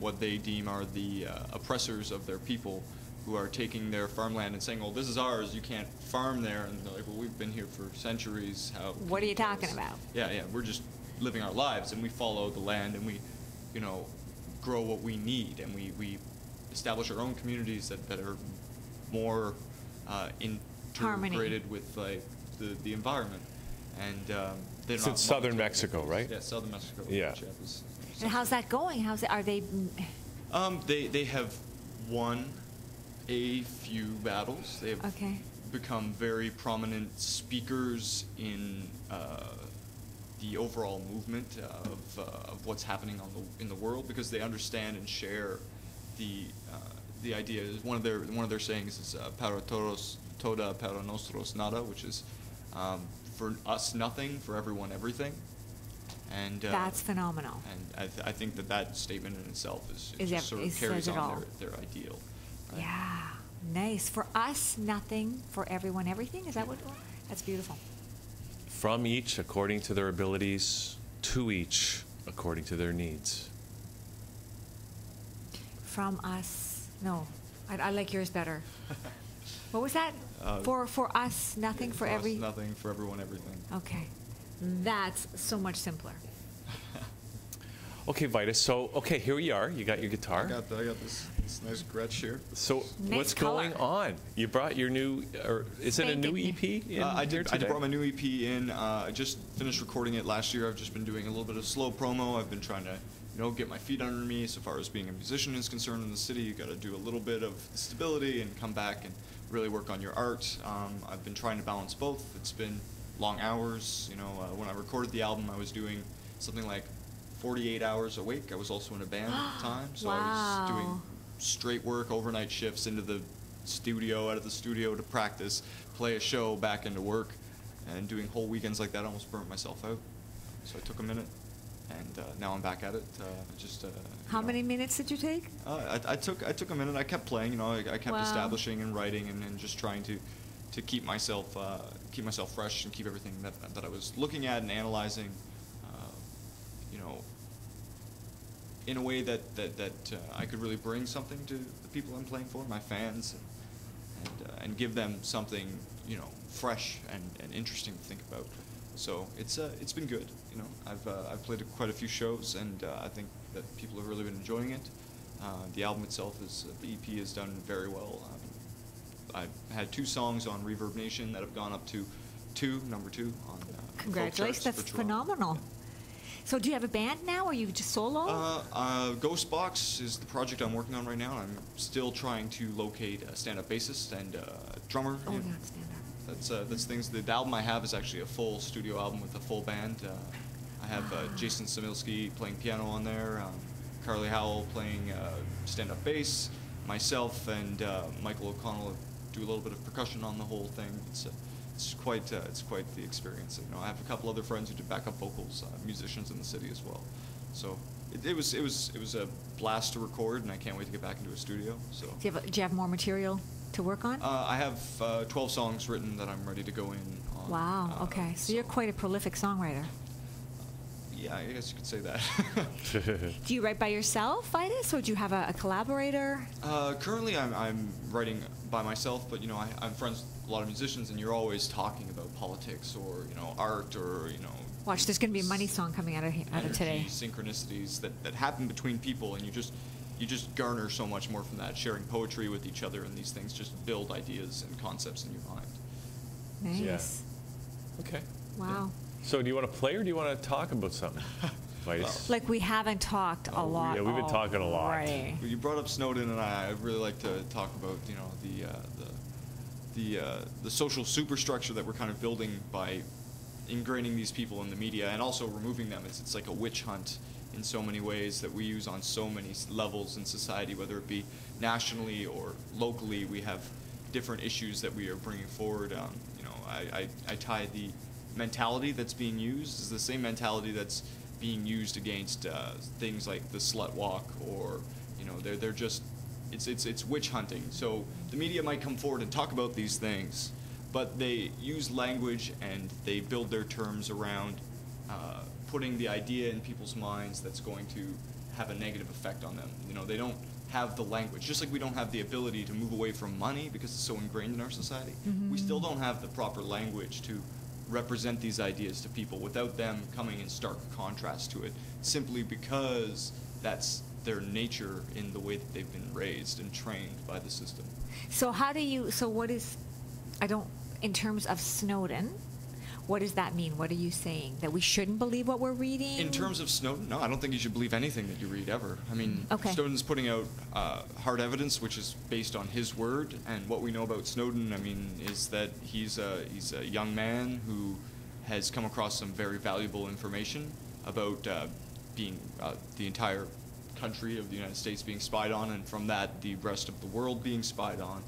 what they deem are the oppressors of their people, who are taking their farmland and saying, "Oh, this is ours. You can't farm there." And they're like, "Well, we've been here for centuries. How?" What are you tell talking us?" about? Yeah. We're just living our lives, and we follow the land, and we, you know, grow what we need, and we establish our own communities that are more Harmony. integrated with like the environment, and they're It's not in southern monetary Mexico, entities. right? Yeah, southern Mexico. Yeah. Chiapas. And how's that going? Are they? They have won a few battles. They have Okay. become very prominent speakers in the overall movement of what's happening in the world, because they understand and share the idea. One of their sayings is "Para todos toda, para nosotros nada," which is for us nothing, for everyone everything. And That's phenomenal. And I think that statement in itself Is just sort it of carries says it all. on their ideal. Right? Yeah, nice. For us, nothing. For everyone, everything. Is that what? That's beautiful. From each according to their abilities, to each according to their needs. From us, no. I like yours better. What was that? Uh, for us, nothing. For us, every. nothing, for everyone, everything. Okay, that's so much simpler. Okay, Vitus, so, okay, here we are. You got your guitar. I got this nice Gretsch here. So Nice what's color. going on? You brought your new, or is it a new Spanking EP in I here did today? brought my new EP in. I just finished recording it last year. I've just been doing a little bit of slow promo. I've been trying to, get my feet under me so far as being a musician is concerned in the city. You got to do a little bit of stability and come back and really work on your art. I've been trying to balance both. It's been long hours. When I recorded the album, I was doing something like 48 hours a week. I was also in a band at the time, so I was doing Wow. straight work, overnight shifts into the studio, out of the studio to practice, play a show, back into work, and doing whole weekends like that. I almost burnt myself out. So I took a minute, and now I'm back at it. How many minutes did you take? I took a minute. I kept playing. I kept Wow. establishing and writing, and just trying to keep myself fresh and keep everything that I was looking at and analyzing, in a way that I could really bring something to the people I'm playing for, my fans, and give them something fresh and interesting to think about. So it's been good. I've played quite a few shows, and I think that people have really been enjoying it. The album itself the EP has done very well. I've had 2 songs on Reverb Nation that have gone up to number 2 on folk Congratulations, charts that's for Toronto. phenomenal. So do you have a band now, or are you just solo? Ghostbox is the project I'm working on right now. I'm still trying to locate a stand-up bassist and drummer. Oh, yeah, stand up. that's things. The album I have is actually a full studio album with a full band. I have Jason Samilski playing piano on there, Carly Howell playing stand-up bass, myself and Michael O'Connell do a little bit of percussion on the whole thing. It's quite the experience. You know, I have a couple other friends who do backup vocals, musicians in the city as well. So it was a blast to record, and I can't wait to get back into a studio. So Do you have more material to work on? I have 12 songs written that I'm ready to go in on. Wow. Okay. So you're quite a prolific songwriter. Yeah, I guess you could say that. Do you write by yourself, Vitus, or do you have a collaborator? Currently, I'm writing by myself, but you know, I'm friends with a lot of musicians, and you're always talking about politics or art or Watch, there's going to be a money song coming out of today. Synchronicities that happen between people, and you just garner so much more from that. Sharing poetry with each other, and these things just build ideas and concepts in your mind. Nice. Yeah. Okay. Wow. So do you want to play or do you want to talk about something? Like we haven't talked a lot. Yeah, we've been talking a lot. Right. Well, you brought up Snowden, and I'd really like to talk about the social superstructure that we're kind of building by ingraining these people in the media and also removing them. It's like a witch hunt in so many ways that we use on so many levels in society, whether it be nationally or locally. We have different issues that we are bringing forward. I tie the mentality that's being used is the same mentality that's being used against things like the slut walk, or they're just it's witch hunting. So the media might come forward and talk about these things, but they use language and they build their terms around putting the idea in people's minds that's going to have a negative effect on them. They don't have the language, just like we don't have the ability to move away from money because it's so ingrained in our society. Mm-hmm. We still don't have the proper language to represent these ideas to people without them coming in stark contrast to it, simply because that's their nature in the way that they've been raised and trained by the system. So in terms of Snowden, what does that mean? What are you saying? That we shouldn't believe what we're reading? In terms of Snowden, no, I don't think you should believe anything that you read ever. I mean, okay. Snowden's putting out hard evidence, which is based on his word, and what we know about Snowden, I mean, is that he's a young man who has come across some very valuable information about being the entire country of the United States being spied on, and from that, the rest of the world being spied on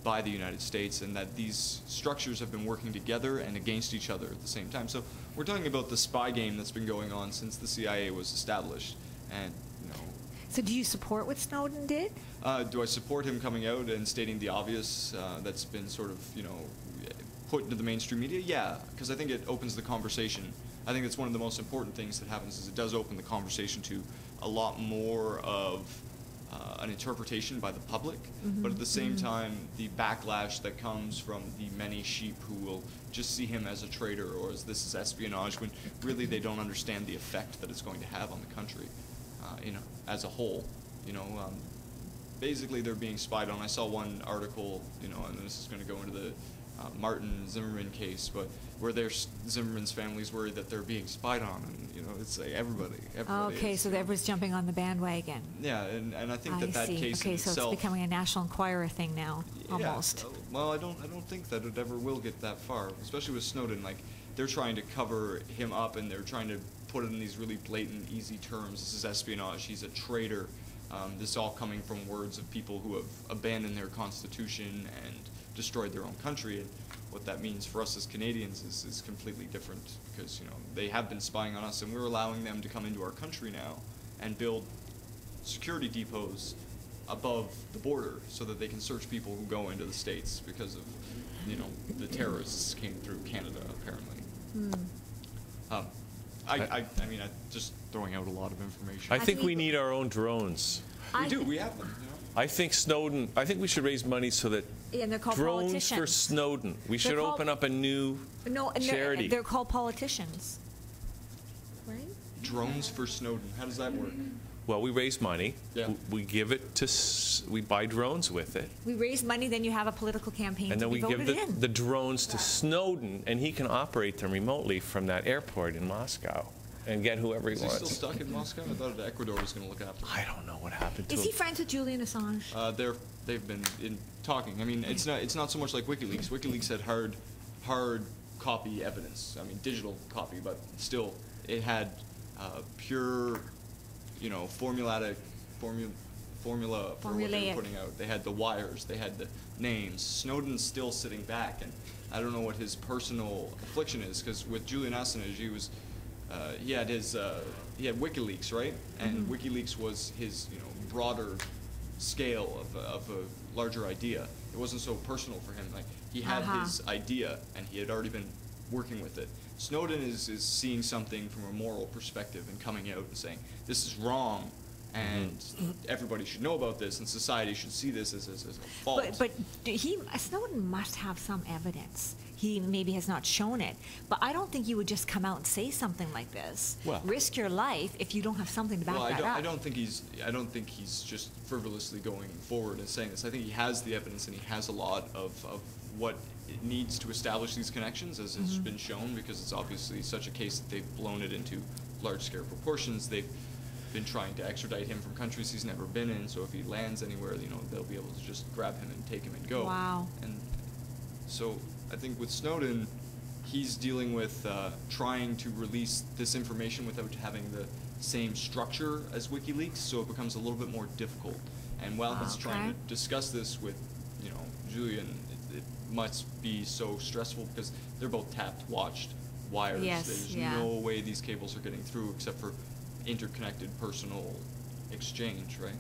by the United States, and that these structures have been working together and against each other at the same time. So we're talking about the spy game that's been going on since the CIA was established. And So do you support what Snowden did? Do I support him coming out and stating the obvious that's been sort of put into the mainstream media? Yeah, because I think it opens the conversation. I think that's one of the most important things that happens, is it does open the conversation to a lot more of an interpretation by the public, but at the same time, the backlash that comes from the many sheep who will just see him as a traitor or as this is espionage, when really they don't understand the effect that it's going to have on the country, as a whole. Basically they're being spied on. I saw one article, and this is going to go into the Martin Zimmerman case, but where Zimmerman's family's worried that they're being spied on, and it's like everybody okay, is, so everyone's jumping on the bandwagon. Yeah, and I think that case okay, in so itself, it's becoming a National Enquirer thing now, almost. Yeah, well, I don't think that it ever will get that far, especially with Snowden. Like, they're trying to cover him up, and they're trying to put it in these really blatant, easy terms. This is espionage. He's a traitor. This is all coming from words of people who have abandoned their constitution and destroyed their own country. And what that means for us as Canadians is completely different, because they have been spying on us, and we're allowing them to come into our country now and build security depots above the border so that they can search people who go into the States because of the terrorists came through Canada apparently. I mean, I'm just throwing out a lot of information. I think we need our own drones. We have them. I think we should raise money so that and they're called drones politicians. for Snowden. We should open up a new charity. They're called politicians, right? Drones for Snowden. How does that work? Well, we raise money. Yeah. We give it to. We buy drones with it. We raise money, then you have a political campaign and to then be we give voted the drones to Snowden, and he can operate them remotely from that airport in Moscow. and get whoever he Is he wants. still stuck in Moscow? I thought Ecuador was going to look after him. I don't know what happened to Is him. he friends with Julian Assange? They've been talking. I mean, it's not so much like WikiLeaks. WikiLeaks had hard copy evidence. I mean, digital copy, but still, it had pure, you know, formula what they were putting out. They had the wires. They had the names. Snowden's still sitting back, and I don't know what his personal affliction is, because with Julian Assange, he had WikiLeaks, right? And WikiLeaks was his, you know, broader scale of a larger idea. It wasn't so personal for him. Like, he had his idea, and he had already been working with it. Snowden is seeing something from a moral perspective and coming out and saying, this is wrong, and everybody should know about this, and society should see this as a fault. But Snowden must have some evidence. He maybe has not shown it, but I don't think you would just come out and say something like this, risk your life if you don't have something to back that up. I don't think he's just frivolously going forward and saying this. I think he has the evidence, and he has a lot of what it needs to establish these connections, as has been shown, because it's obviously such a case that they've blown it into large-scale proportions. They've been trying to extradite him from countries he's never been in, so if he lands anywhere, you know, they'll be able to just grab him and take him and go. Wow. And so I think with Snowden, he's dealing with trying to release this information without having the same structure as WikiLeaks, so it becomes a little bit more difficult. And while he's trying to discuss this with, you know, Julian, it must be so stressful because they're both tapped, watched wires. Yes, There's no way these cables are getting through except for interconnected personal exchange, right?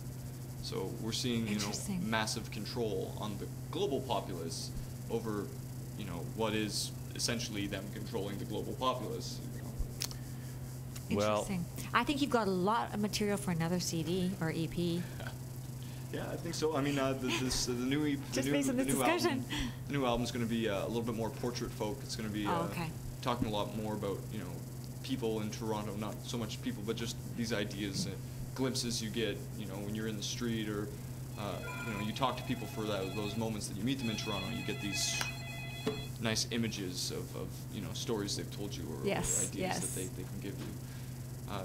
So we're seeing, you know, massive control on the global populace over, you know, what is essentially them controlling the global populace. You know. Interesting. I think you've got a lot of material for another CD or EP. Yeah, I think so. I mean, the new EP, Just based on this discussion. The new album is going to be a little bit more portrait folk. It's going to be talking a lot more about, you know, people in Toronto, not so much people, but just these ideas and glimpses you get, you know, when you're in the street, or you know, you talk to people for those moments that you meet them in Toronto. You get these nice images of you know, stories they've told you, or ideas that they can give you.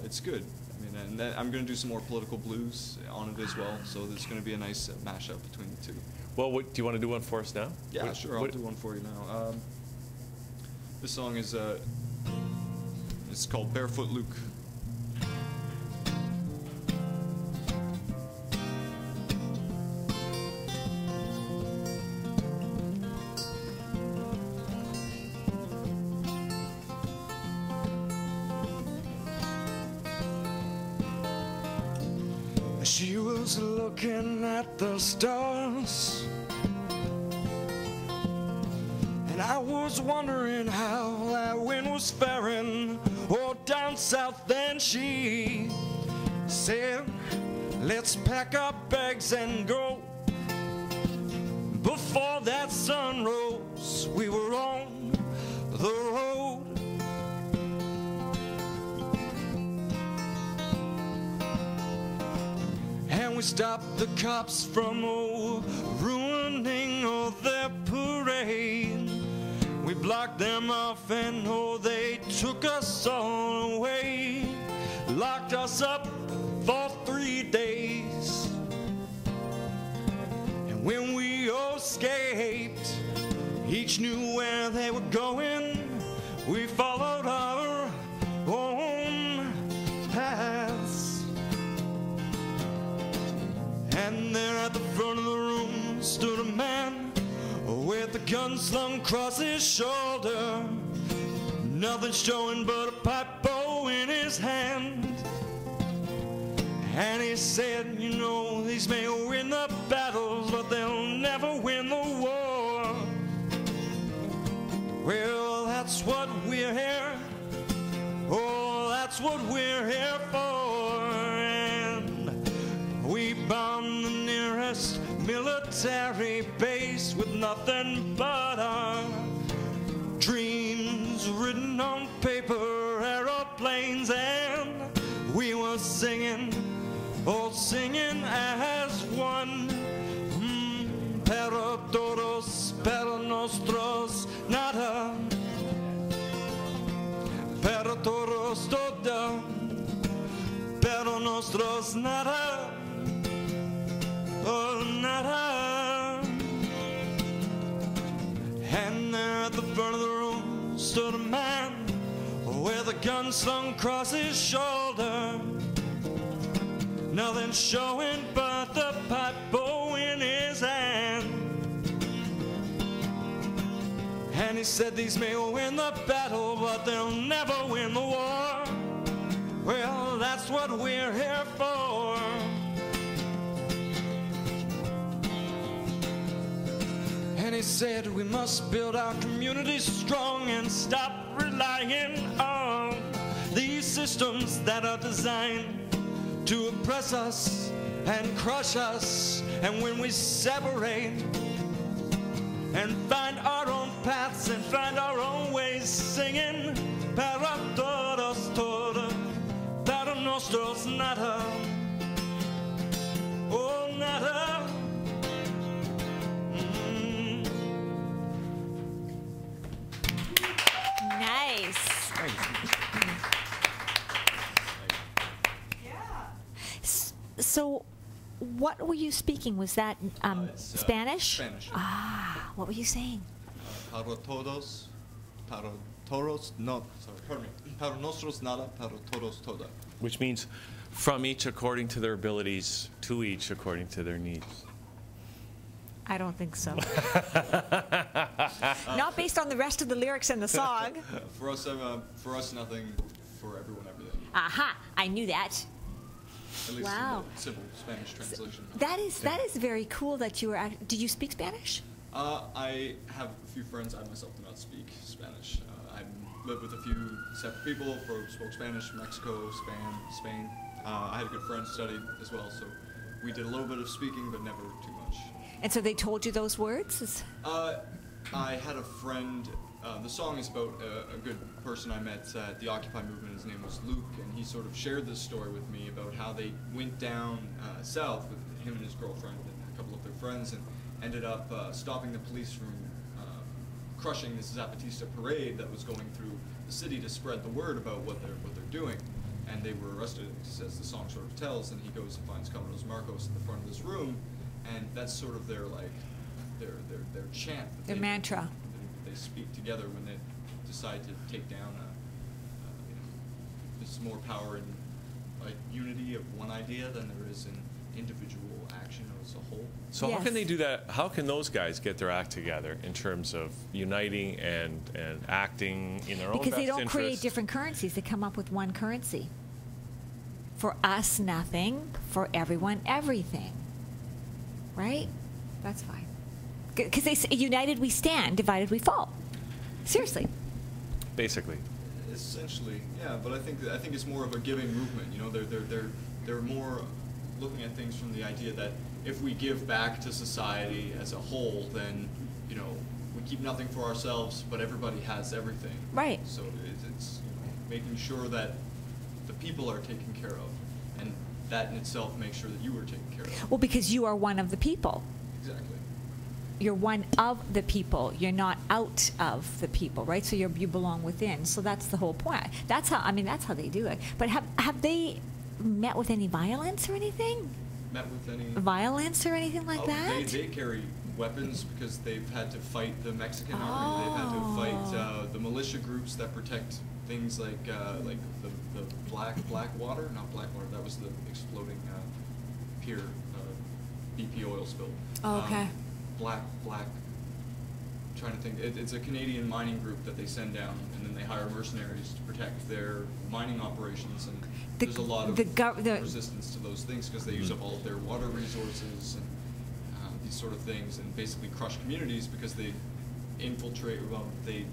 It's good. I mean, and then I'm going to do some more political blues on it as well, so there's going to be a nice mashup between the two. Well, do you want to do one for us now? Yeah, sure. I'll do one for you now. This song is it's called Barefoot Luke. She was looking at the stars, and I was wondering how that wind was faring, or down south. Then she said, let's pack our bags and go. Before that sun rose, we were on the road. And we stopped the cops from ruining all their parade. We blocked them off, and they took us all away. Locked us up for 3 days. And when we escaped, each knew where they were going. We followed our own paths. And there at the front of the room stood a man with a gun slung across his shoulder, nothing showing but a pipe bow in his hand. And he said, you know, these may win the battles, but they'll never win the war. Well, that's what we're here. Oh, that's what we're here for. And we bombed the nearest military base with nothing but our dreams written on paper, aeroplanes, and we were singing, oh, singing as one. Para todos, para nosotros, nada. Para todos, todo. nosotros nada, oh nada. And there at the front of the room stood a man with a gun slung across his shoulder, nothing showing but the pipe bow in his hand. And he said these may win the battle, but they'll never win the war. Well, that's what we're here for. And he said we must build our community strong and stop relying on these systems that are designed to oppress us and crush us. And when we separate and find our own paths and find our own ways, singing para todos toda, para nosotros nada, oh nada. Nice. So, what were you speaking? Was that Spanish? Spanish. Ah, what were you saying? Para todos, no, sorry, pardon me. Para nosotros nada, para todos toda. Which means from each according to their abilities, to each according to their needs. I don't think so. Not based on the rest of the lyrics in the song. For us, nothing. For everyone, everything. Aha! I knew that. At least Wow. in the simple Spanish translation. That is very cool that you were. Did you speak Spanish? I have a few friends. I myself do not speak Spanish. I lived with a few separate people who spoke Spanish, Mexico, Spain. I had a good friend studied as well, so we did a little bit of speaking, but never too much. And so they told you those words? I had a friend. The song is about a good person I met at the Occupy movement. His name was Luke, and he sort of shared this story with me about how they went down south with him and his girlfriend and a couple of their friends, and ended up stopping the police from crushing this Zapatista parade that was going through the city to spread the word about what they're doing. And they were arrested, as the song sort of tells, and he goes and finds Camaros Marcos at the front of this room, and that's sort of their their chant. Their mantra. They speak together when they decide to take down. There's more power in unity of one idea than there is in individual action as a whole. So how can they do that? How can those guys get their act together in terms of uniting and acting in their own best Because they don't interest? create different currencies. They come up with one currency. For us, nothing. For everyone, everything. Right? That's fine. Because they say, united we stand, divided we fall. Seriously. Basically. Essentially, yeah. But I think it's more of a giving movement. You know, they're more looking at things from the idea that if we give back to society as a whole, then we keep nothing for ourselves, but everybody has everything. Right. So it's making sure that the people are taken care of, and that in itself makes sure that you are taken care of. Well, because you are one of the people. Exactly. You're one of the people. You're not out of the people, right? So you belong within. So that's the whole point. That's how they do it. But have they met with any violence or anything? Met with any violence or anything like that? They carry weapons because they've had to fight the Mexican army. They've had to fight the militia groups that protect things like the Blackwater, not Blackwater. That was the exploding pier BP oil spill. Oh, okay. Black. I'm trying to think. It's a Canadian mining group that they send down, and then they hire mercenaries to protect their mining operations. And there's a lot of resistance to those things because they use up all of their water resources and these sort of things, and basically crush communities because they infiltrate. Well, they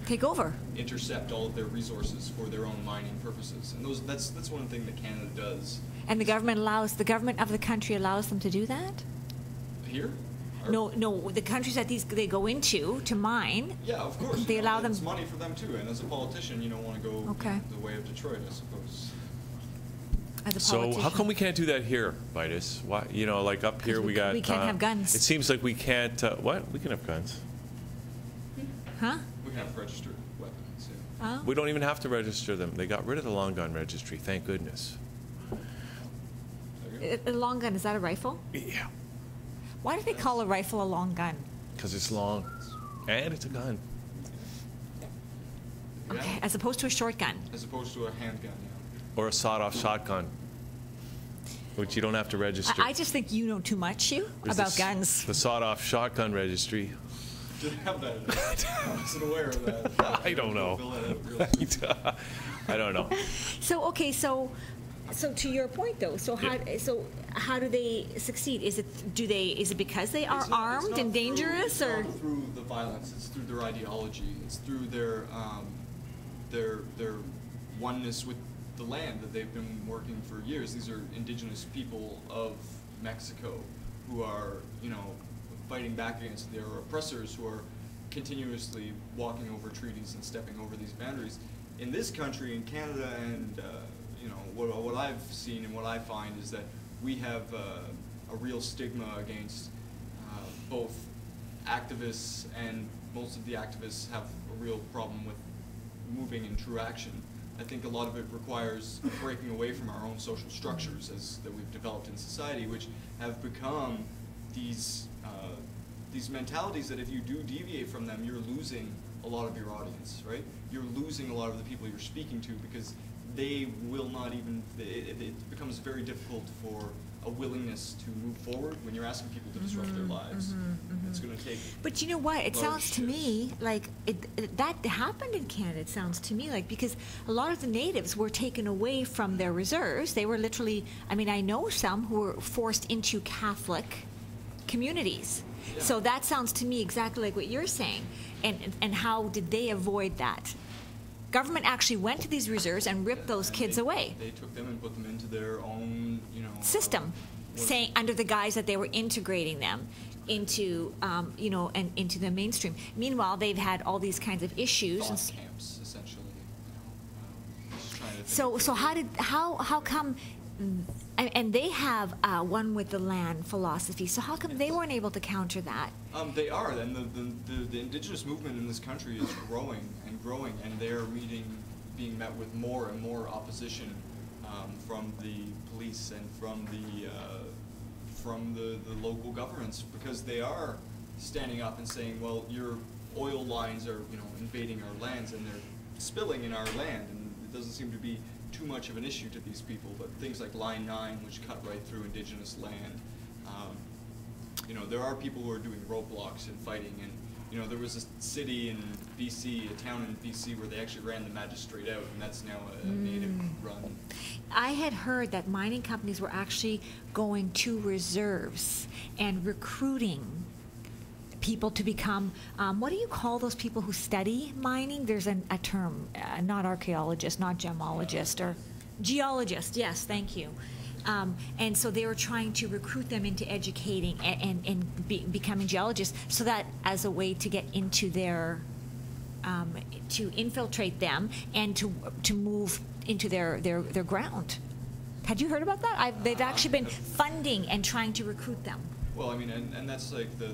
take over, intercept all of their resources for their own mining purposes, and that's one thing that Canada does. And the government of the country allows them to do that? Here? No, the countries that they go into to mine. Yeah, of course. They allow them. It's money for them too, and as a politician, you don't want to go the way of Detroit, I suppose. As a so politician. how come we can't do that here, Vitus? Why? Like up here we got. We can't have guns. It seems like we can't. What? We can have guns. Huh? We can have registered weapons. Yeah. We don't even have to register them. They got rid of the long gun registry. Thank goodness. A long gun, is that a rifle? Yeah, Why do they call a rifle a long gun? because it's long and it's a gun. Okay, as opposed to a short gun. As opposed to a handgun, Or a sawed-off shotgun, which you don't have to register. I just think you know too much, There's about this- guns. The sawed-off shotgun registry. Didn't have that. I wasn't aware of that. I don't know. Fill that out real I don't know. So okay, so to your point though, so how do they succeed? Is it because they are armed and dangerous, or It's not through the violence? It's through their ideology. It's through their oneness with the land that they've been working for years. These are indigenous people of Mexico who are, fighting back against their oppressors, who are continuously walking over treaties and stepping over these boundaries. In this country, in Canada, and what I've seen and what I find is that we have a real stigma against both activists, and most of the activists have a real problem with moving in true action. I think a lot of it requires breaking away from our own social structures that we've developed in society, which have become these mentalities that if you do deviate from them, you're losing a lot of your audience, right? You're losing a lot of the people you're speaking to, because they will not even, it becomes very difficult for a willingness to move forward when you're asking people to disrupt their lives. It's going to take. But you know what? It sounds to me like that happened in Canada. It sounds to me like, because a lot of the natives were taken away from their reserves. They were literally, I know some who were forced into Catholic communities. Yeah. So that sounds to me exactly like what you're saying. And how did they avoid that? Government actually went to these reserves and ripped those kids away. They took them and put them into their own, system, saying under the guise that they were integrating them into, and into the mainstream. Meanwhile, they've had all these kinds of issues. Thought camps, essentially. Just trying to think So how come? And they have one with the land philosophy. So how come they weren't able to counter that? They are, and the indigenous movement in this country is growing, and they're being met with more and more opposition from the police and from the local governments, because they are standing up and saying, well, your oil lines are invading our lands and they're spilling in our land, and it doesn't seem to be too much of an issue to these people. But things like Line 9, which cut right through indigenous land, there are people who are doing roadblocks and fighting. And there was a city in BC, a town in BC, where they actually ran the magistrate out, and that's now a native run. I had heard that mining companies were actually going to reserves and recruiting people to become, what do you call those people who study mining? There's a term, not archaeologist, not gemologist, or geologist, yes, thank you. And so they were trying to recruit them into educating and becoming geologists, so that as a way to get into their, to infiltrate them and to move into their ground. Had you heard about that? They've actually been funding and trying to recruit them. Well, and that's like the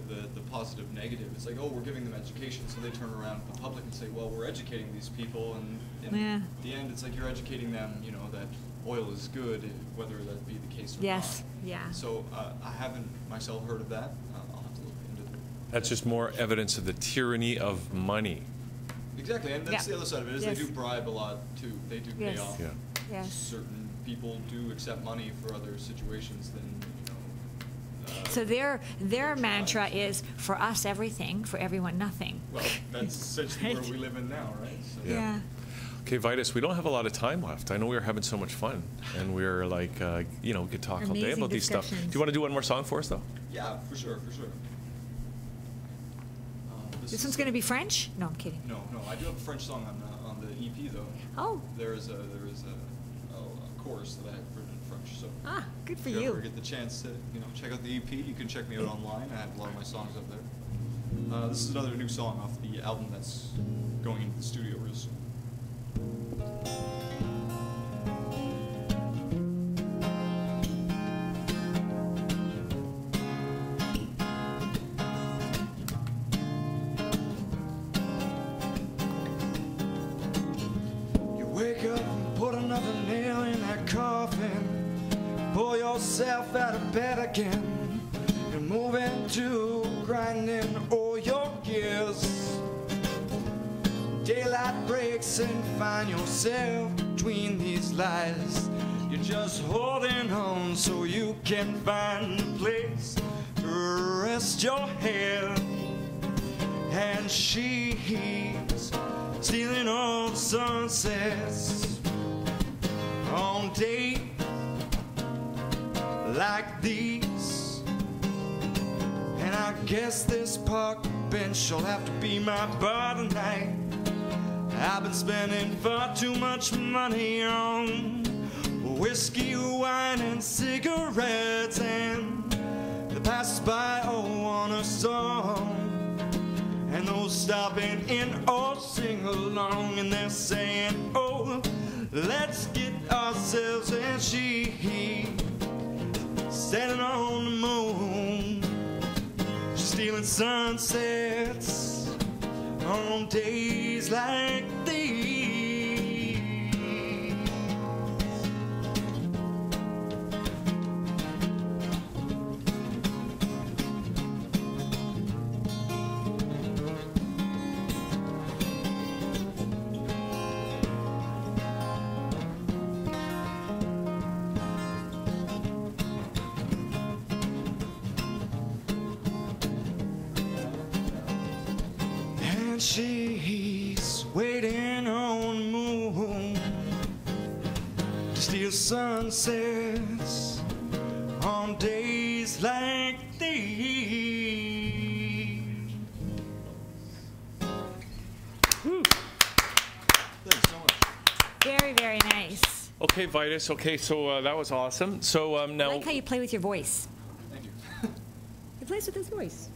positive negative. It's like, oh, we're giving them education, so they turn around to the public and say, well, we're educating these people, and in the end, it's like you're educating them, that oil is good, whether that be the case or not. Yeah. So I haven't myself heard of that. I'll have to look into it. That's just more evidence of the tyranny of money. Exactly, and that's the other side of it, is Yes. they do bribe a lot, too. They do pay Yes. off. Yeah. Yes. Certain people do accept money for other situations than, So their mantra is, for us everything, for everyone nothing. well, that's essentially where we live in now, right? So. Yeah. Okay, Vitus, we don't have a lot of time left. I know we were having so much fun, and we were like, we could talk all day Amazing about these stuff. Do discussions. you want to do one more song for us, though? Yeah, for sure. This one's going to be French? No, I'm kidding. No, I do have a French song on the EP though. Oh. There is a chorus that I have written in French. So Good for if you you. ever get the chance to check out the EP, you can check me out online. I have a lot of my songs up there. This is another new song off the album that's going into the studio real soon. yourself out of bed again and move into grinding all your gears. Daylight breaks and find yourself between these lies. You're just holding on so you can find a place to rest your head. And she's stealing all the sunsets on days like these. And I guess this park bench will have to be my bar tonight. I've been spending far too much money on whiskey, wine, and cigarettes, and the passers-by all want a song, and those stopping in all sing along, and they're saying, oh, let's get ourselves. And she standing on the moon, she's stealing sunsets on days like these. And she's waiting on the moon to steal sunsets on days like these. Woo. Thanks so much. Very, very nice. Okay, Vitus. Okay, so that was awesome. So I now, like how you play with your voice. Thank you. He plays with his voice.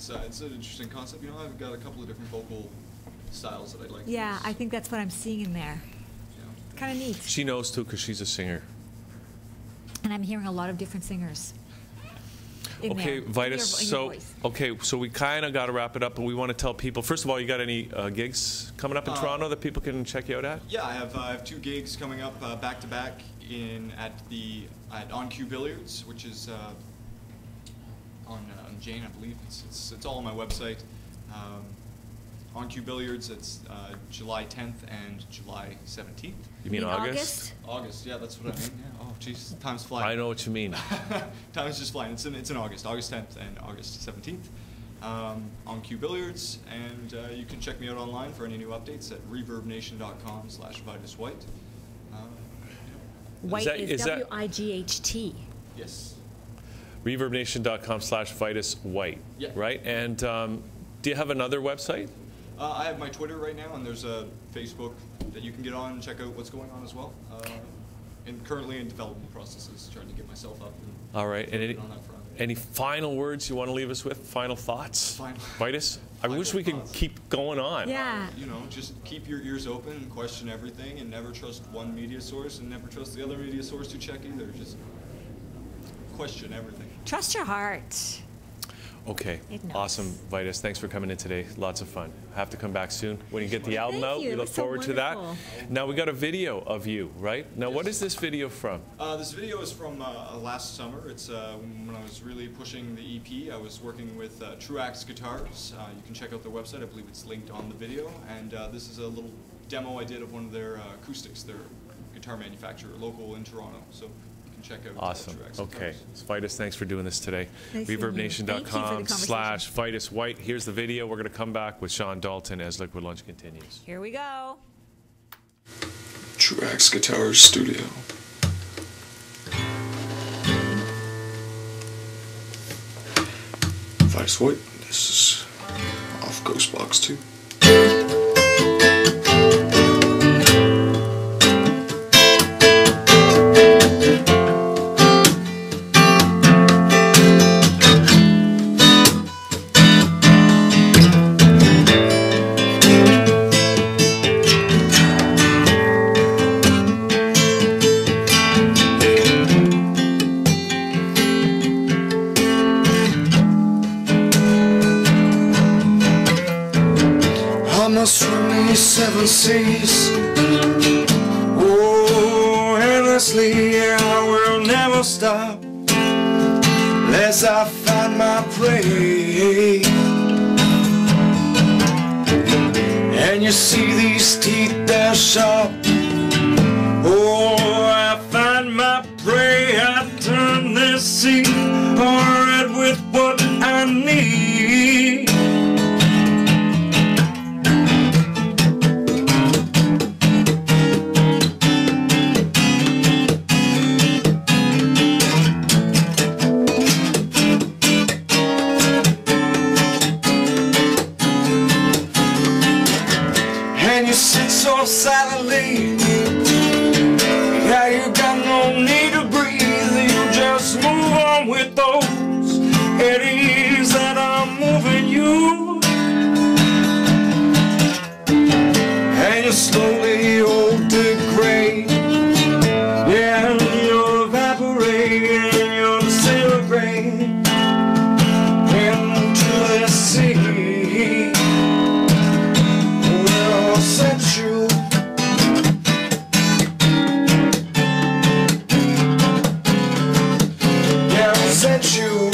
It's an interesting concept. You know, I've got a couple of different vocal styles that I'd like to Yeah, use. I think that's what I'm seeing in there. Yeah. Kind of neat. she knows too because she's a singer. And I'm hearing a lot of different singers. in Okay, there, Vitus, in your voice. so we kind of got to wrap it up, but we want to tell people, first of all, you got any gigs coming up in Toronto that people can check you out at? Yeah, I have 2 gigs coming up back to back at On Cue Billiards, which is on Jane, I believe. It's all on my website. On Cue Billiards, it's July 10th and July 17th. You mean August? August, yeah, that's what I mean. Yeah. Oh, jeez, time's flying. I know what you mean. Time's just flying. It's in August 10th and August 17th. On Cue Billiards, and you can check me out online for any new updates at reverbnation.com/Vitus Wight. White is W-I-G-H-T. Yes. reverbnation.com/Vitus Wight. Yeah. Right? And do you have another website? I have my Twitter right now, and there's a Facebook that you can get on and check out what's going on as well. And currently in development processes, trying to get myself up. And all right. And on that front. any final words you want to leave us with? Final thoughts? Vitus? I wish we could keep going on. Yeah. You know, just keep your ears open and question everything, and never trust one media source, and never trust the other media source to check either. Just question everything. Trust your heart. Okay, It knows. awesome, Vitus. Thanks for coming in today. Lots of fun. Have to come back soon when you get the album Thank out. you. We It look was so forward to that. wonderful. Now we got a video of you, right? Now, what is this video from? This video is from last summer. It's when I was really pushing the EP. I was working with Truax Guitars. You can check out their website. I believe it's linked on the video. And this is a little demo I did of one of their acoustics, their guitar manufacturer, local in Toronto. So you can check out Awesome. Truax Okay, Guitars. so Vitus, thanks for doing this today. Nice seeing you. Thank you for the reverbnation.com/Vitus Wight. Here's the video. We're going to come back with Shawn Dalton as Liquid Lunch continues. Here we go. Truax Guitars Studio. Vitus Wight, this is off Ghost Box 2. I must run these 7 seas. Oh, endlessly, I will never will stop as I find my prey. And you see these teeth, they're sharp. Oh, I find my prey. I turn this sea red with what I need. And you sit so silently. Yeah, you got no need to breathe. You just move on with those eddies that are moving you. And you slowly degrade. Yeah, you'll evaporate and you'll disintegrate into the sea. We'll set you. Sent you.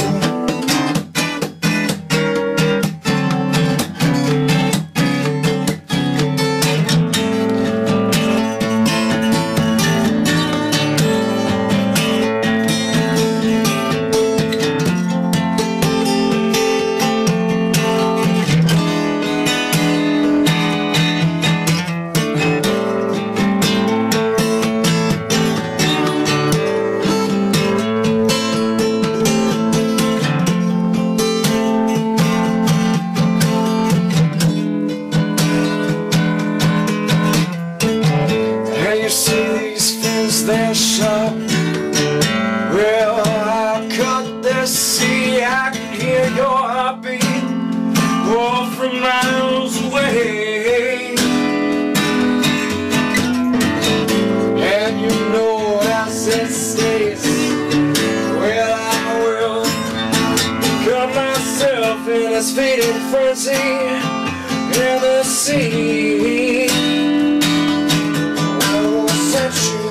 They're sharp. Well, I cut the sea. I can hear your heartbeat all from miles away. And you know as it stays, well, I will cut myself in this faded frenzy in the sea. Well, I'll set you.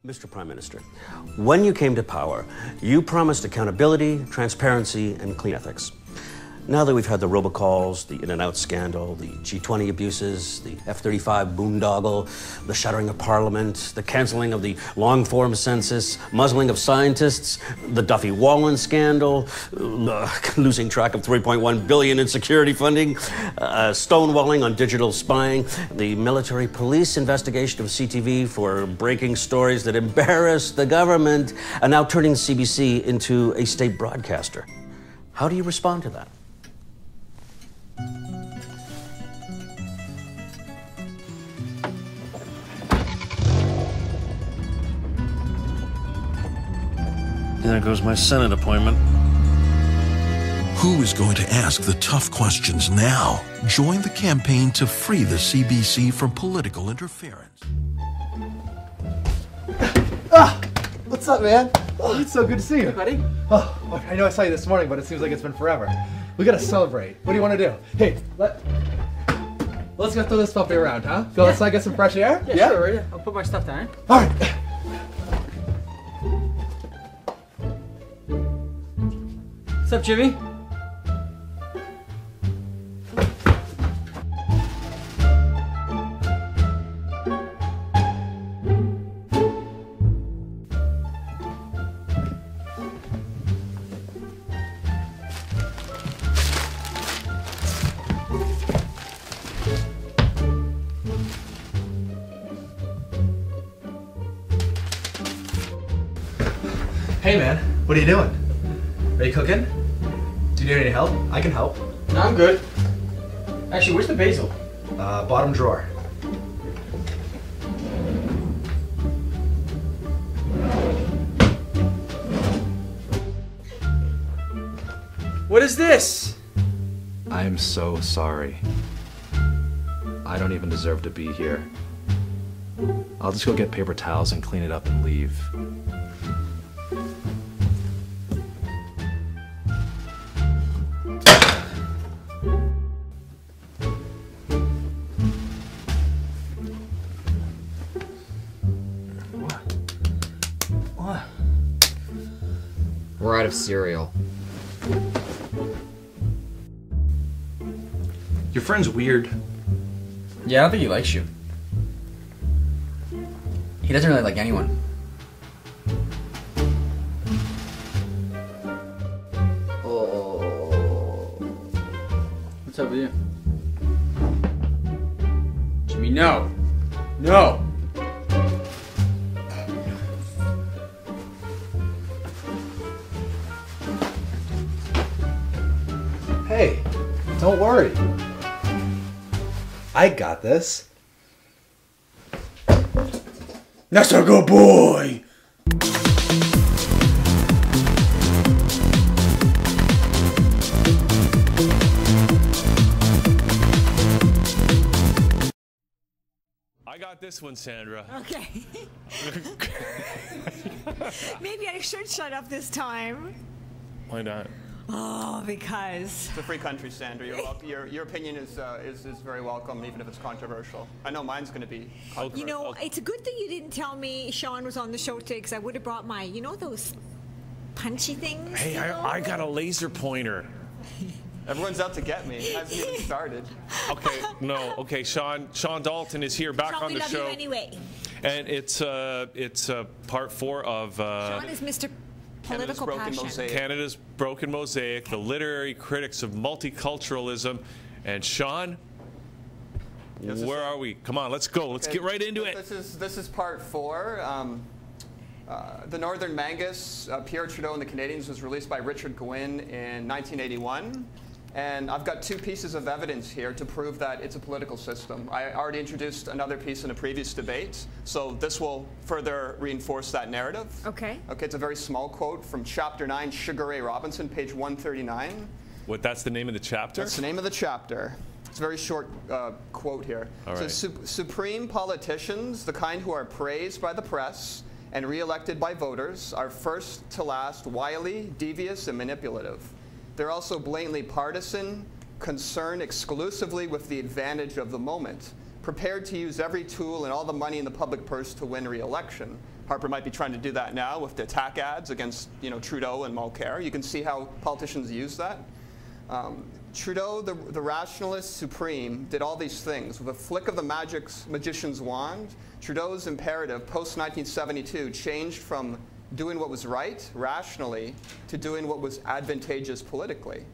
Mr. Prime Minister, when you came to power, you promised accountability, transparency, and clean ethics. Now that we've had the robocalls, the In-N-Out scandal, the G20 abuses, the F-35 boondoggle, the shuttering of Parliament, the cancelling of the long-form census, muzzling of scientists, the Duffy Wallen scandal, losing track of $3.1 billion in security funding, stonewalling on digital spying, the military police investigation of CTV for breaking stories that embarrass the government, and now turning CBC into a state broadcaster. How do you respond to that? There goes my Senate appointment. Who is going to ask the tough questions now? Join the campaign to free the CBC from political interference. What's up, man? Oh, it's so good to see you. Hey, buddy. Oh, I know I saw you this morning, but it seems like it's been forever. We gotta celebrate. What do you want to do? Hey, let's go throw this puppy around, huh? Go outside, get some fresh air? Yeah, sure. Yeah. I'll put my stuff down. All right. What's up, Jimmy? Hey, man. What are you doing? Are you cooking? Do you need any help? I can help. No, I'm good. Actually, where's the basil? Bottom drawer. What is this? I'm so sorry. I don't even deserve to be here. I'll just go get paper towels and clean it up and leave. What? We're out of cereal. Your friend's weird. Yeah, I don't think he likes you. He doesn't really like anyone. Oh. What's up with you? Jimmy, no. No. Hey, don't worry. I got this. That's a good boy. I got this one, Sandra. Okay. Maybe I should shut up this time. Why not? Oh, because it's a free country, Sandra. Your opinion is very welcome, even if it's controversial. I know mine's going to be controversial. You know, it's a good thing you didn't tell me Shawn was on the show today, because I would have brought my, you know, those punchy things. Hey, I got a laser pointer. Everyone's out to get me. It hasn't even started. Okay, no. Okay, Shawn Dalton is here, back on the show. You anyway. And it's part 4 of. Shawn is Mr. Political passion. Canada's Broken Mosaic, the literary critics of multiculturalism. And Shawn, where are we? Come on, let's go. Let's get right into it. This is part 4. The Northern Mangus, Pierre Trudeau and the Canadians, was released by Richard Gwynne in 1981. And I've got 2 pieces of evidence here to prove that it's a political system. I already introduced another piece in a previous debate, so this will further reinforce that narrative. Okay. Okay, it's a very small quote from Chapter 9, Sugar Ray Robinson, page 139. What, that's the name of the chapter? That's the name of the chapter. It's a very short quote here. All right. So, supreme politicians, the kind who are praised by the press and re-elected by voters, are first to last wily, devious, and manipulative. They're also blatantly partisan, concerned exclusively with the advantage of the moment, prepared to use every tool and all the money in the public purse to win re-election. Harper might be trying to do that now with the attack ads against Trudeau and Mulcair. You can see how politicians use that. Trudeau, the rationalist supreme, did all these things. With a flick of the magician's wand, Trudeau's imperative post-1972 changed from doing what was right, rationally, to doing what was advantageous politically.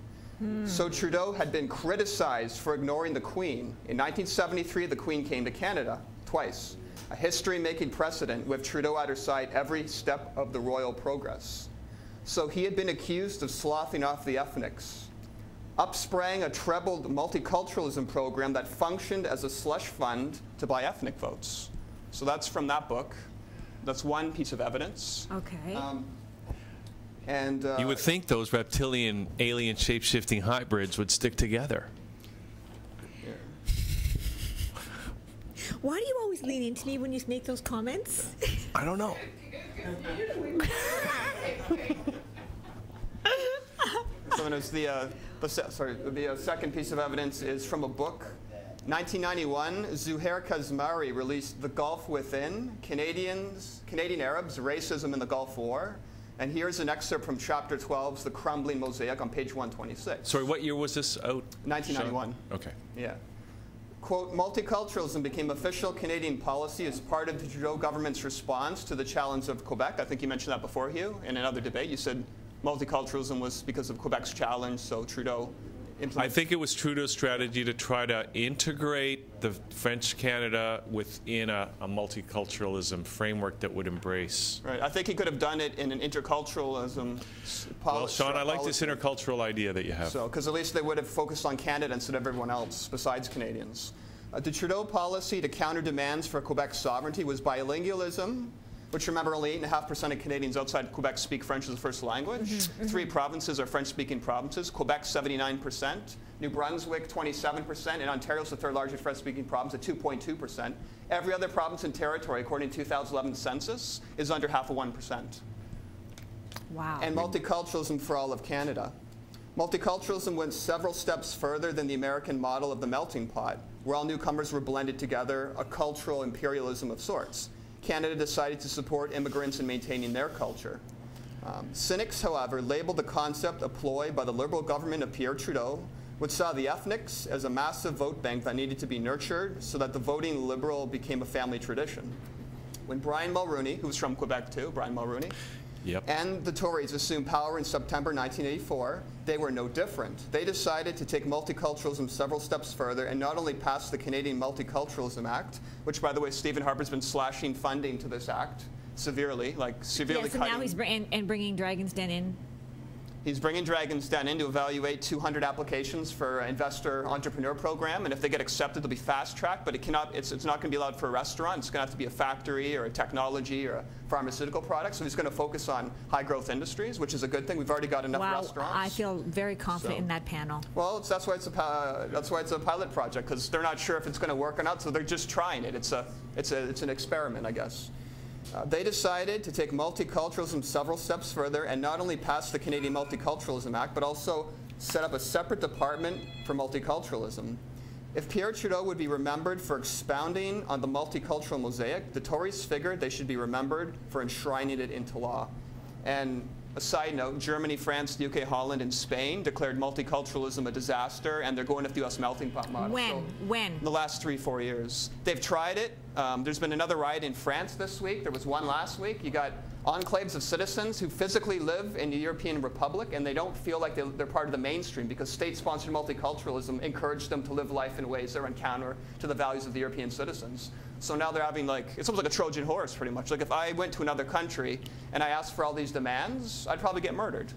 So Trudeau had been criticized for ignoring the Queen. In 1973, the Queen came to Canada twice, a history-making precedent with Trudeau at her side every step of the royal progress. So he had been accused of sloughing off the ethnics. Up sprang a trebled multiculturalism program that functioned as a slush fund to buy ethnic votes. So that's from that book. That's one piece of evidence. Okay. You would think those reptilian, alien, shape-shifting hybrids would stick together. Why do you always lean into me when you make those comments? I don't know. So the second piece of evidence is from a book. 1991, Zuhair Kazmari released The Gulf Within, Canadian Arabs, Racism in the Gulf War. And here's an excerpt from Chapter 12's The Crumbling Mosaic on page 126. Sorry, what year was this out? 1991. Okay. Yeah. Quote, multiculturalism became official Canadian policy as part of the Trudeau government's response to the challenge of Quebec. I think you mentioned that before, Hugh, in another debate. You said multiculturalism was because of Quebec's challenge, so Trudeau implemented. I think it was Trudeau's strategy to try to integrate the French Canada within a multiculturalism framework that would embrace. Right. I think he could have done it in an interculturalism policy. Well, Shawn, I like this intercultural idea that you have. So, because at least they would have focused on Canada instead of everyone else besides Canadians. The Trudeau policy to counter demands for Quebec's sovereignty was bilingualism, which remember only 8.5% of Canadians outside of Quebec speak French as a first language. 3 provinces are French-speaking provinces. Quebec, 79%. New Brunswick, 27%. And Ontario is the 3rd largest French-speaking province at 2.2%. Every other province and territory, according to 2011 census, is under half of 1%. Wow. And multiculturalism for all of Canada. Multiculturalism went several steps further than the American model of the melting pot, where all newcomers were blended together, a cultural imperialism of sorts. Canada decided to support immigrants in maintaining their culture. Cynics, however, labeled the concept a ploy by the Liberal government of Pierre Trudeau, which saw the ethnics as a massive vote bank that needed to be nurtured so that the voting Liberal became a family tradition. When Brian Mulroney, who was from Quebec too, Brian Mulroney, and the Tories assumed power in September 1984, they were no different. They decided to take multiculturalism several steps further and not only pass the Canadian Multiculturalism Act, which, by the way, Stephen Harper's been slashing funding to this act severely, severely so cutting. now he's bringing Dragon's Den in. He's bringing Dragon's Den in to evaluate 200 applications for an investor entrepreneur program, and if they get accepted, they'll be fast-tracked, but it's not going to be allowed for a restaurant. It's going to have to be a factory or a technology or a pharmaceutical product, so he's going to focus on high-growth industries, which is a good thing. We've already got enough restaurants. I feel very confident in that panel. Well, that's why it's a pilot project, because they're not sure if it's going to work or not, so they're just trying it. It's an experiment, I guess. They decided to take multiculturalism several steps further and not only pass the Canadian Multiculturalism Act, but also set up a separate department for multiculturalism. If Pierre Trudeau would be remembered for expounding on the multicultural mosaic, the Tories figured they should be remembered for enshrining it into law. And a side note, Germany, France, the UK, Holland, and Spain declared multiculturalism a disaster, and they're going with the U.S. melting pot model. When? In the last 3-4 years. They've tried it. There's been another riot in France this week. There was one last week. You got enclaves of citizens who physically live in the European Republic, and they don't feel like they're part of the mainstream because state-sponsored multiculturalism encouraged them to live life in ways that are counter to the values of the European citizens. So now they're having it's almost like a Trojan horse, pretty much. Like if I went to another country and I asked for all these demands, I'd probably get murdered.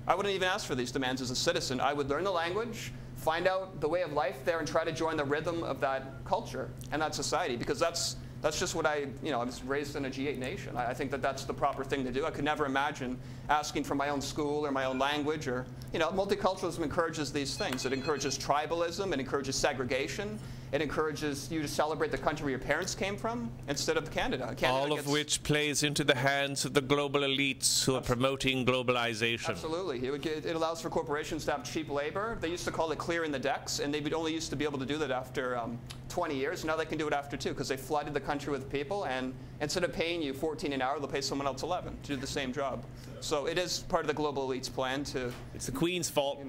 I wouldn't even ask for these demands as a citizen. I would learn the language, find out the way of life there, and try to join the rhythm of that culture and that society, because that's just what I was raised in a G8 nation. I think that's the proper thing to do. I could never imagine asking for my own school or my own language or, multiculturalism encourages these things. It encourages tribalism, it encourages segregation, it encourages you to celebrate the country where your parents came from instead of Canada. All of which plays into the hands of the global elites who are promoting globalization. Absolutely. It allows for corporations to have cheap labor. They used to call it clearing the decks, and they would only used to be able to do that after 20 years. Now they can do it after 2 because they flooded the country with people, and instead of paying you $14 an hour, they'll pay someone else $11 to do the same job. So it is part of the global elite's plan to... It's the Queen's fault.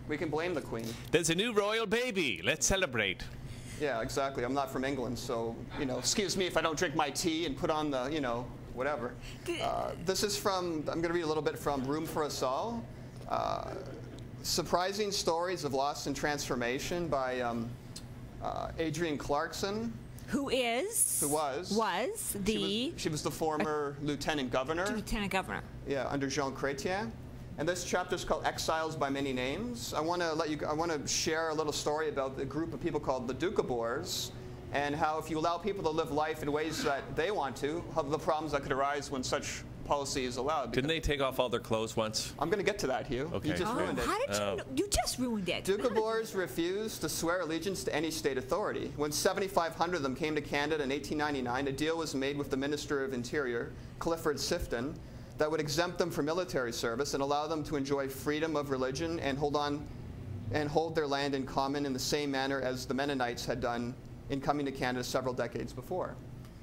We can blame the Queen. There's a new royal baby. Let's celebrate. Yeah, exactly. I'm not from England, so, excuse me if I don't drink my tea and put on the, whatever. This is from, I'm going to read a little bit from Room for Us All. Surprising Stories of Loss and Transformation by Adrienne Clarkson. Who was the... She was the former lieutenant governor. Lieutenant governor. Yeah, under Jean Chrétien. And this chapter is called Exiles by Many Names. I want to share a little story about a group of people called the Doukhobors, and how if you allow people to live life in ways that they want to, how the problems that could arise when such policy is allowed. Didn't they take off all their clothes once? I'm going to get to that, Hugh. Okay. You just ruined it. How did you know? You just ruined it. Doukhobors refused to swear allegiance to any state authority. When 7,500 of them came to Canada in 1899, a deal was made with the Minister of Interior, Clifford Sifton, that would exempt them from military service and allow them to enjoy freedom of religion and hold their land in common in the same manner as the Mennonites had done in coming to Canada several decades before.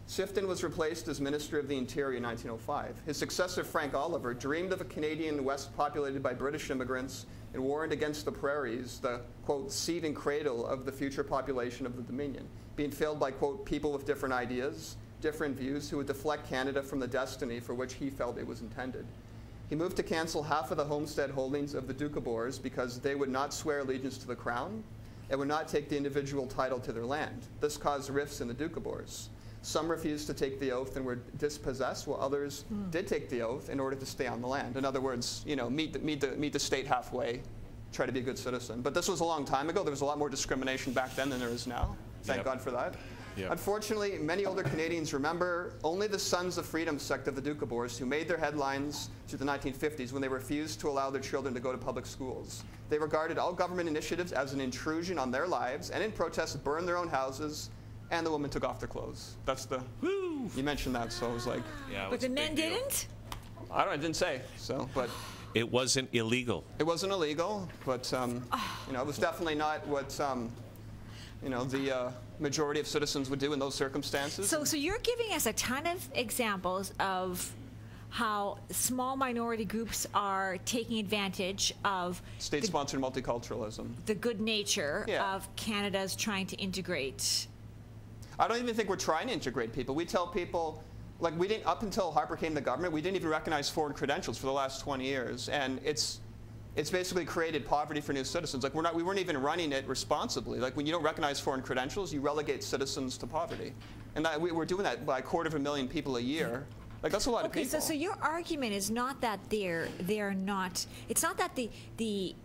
Sifton was replaced as Minister of the Interior in 1905. His successor, Frank Oliver, dreamed of a Canadian West populated by British immigrants and warned against the prairies, the, quote, seed and cradle of the future population of the Dominion, being filled by, quote, people with different ideas, different views who would deflect Canada from the destiny for which he felt it was intended. He moved to cancel half of the homestead holdings of the Doukhobors because they would not swear allegiance to the crown and would not take the individual title to their land. This caused rifts in the Doukhobors. Some refused to take the oath and were dispossessed, while others did take the oath in order to stay on the land. In other words, meet the state halfway, try to be a good citizen. But this was a long time ago. There was a lot more discrimination back then than there is now. Thank God for that. Yeah. Unfortunately, many older Canadians remember only the Sons of Freedom sect of the Doukhobors who made their headlines through the 1950s when they refused to allow their children to go to public schools. They regarded all government initiatives as an intrusion on their lives, and in protest burned their own houses, and the women took off their clothes. That's the... Woo! You mentioned that, so I was like... Yeah, but the men didn't? I didn't say, so, but... It wasn't illegal. It wasn't illegal, but you know, it was definitely not what you know, the majority of citizens would do in those circumstances. So you're giving us a ton of examples of how small minority groups are taking advantage of state-sponsored multiculturalism, the good nature of Canada's trying to integrate. I don't even think we're trying to integrate people. We tell people. Like, we didn't, up until Harper came to government, we didn't even recognize foreign credentials for the last 20 years. And it's basically created poverty for new citizens. Like, we weren't even running it responsibly. Like, when you don't recognize foreign credentials, you relegate citizens to poverty. And we're doing that by 250,000 people a year. Like, that's a lot of people. Okay, so your argument is not that they're not, it's not that the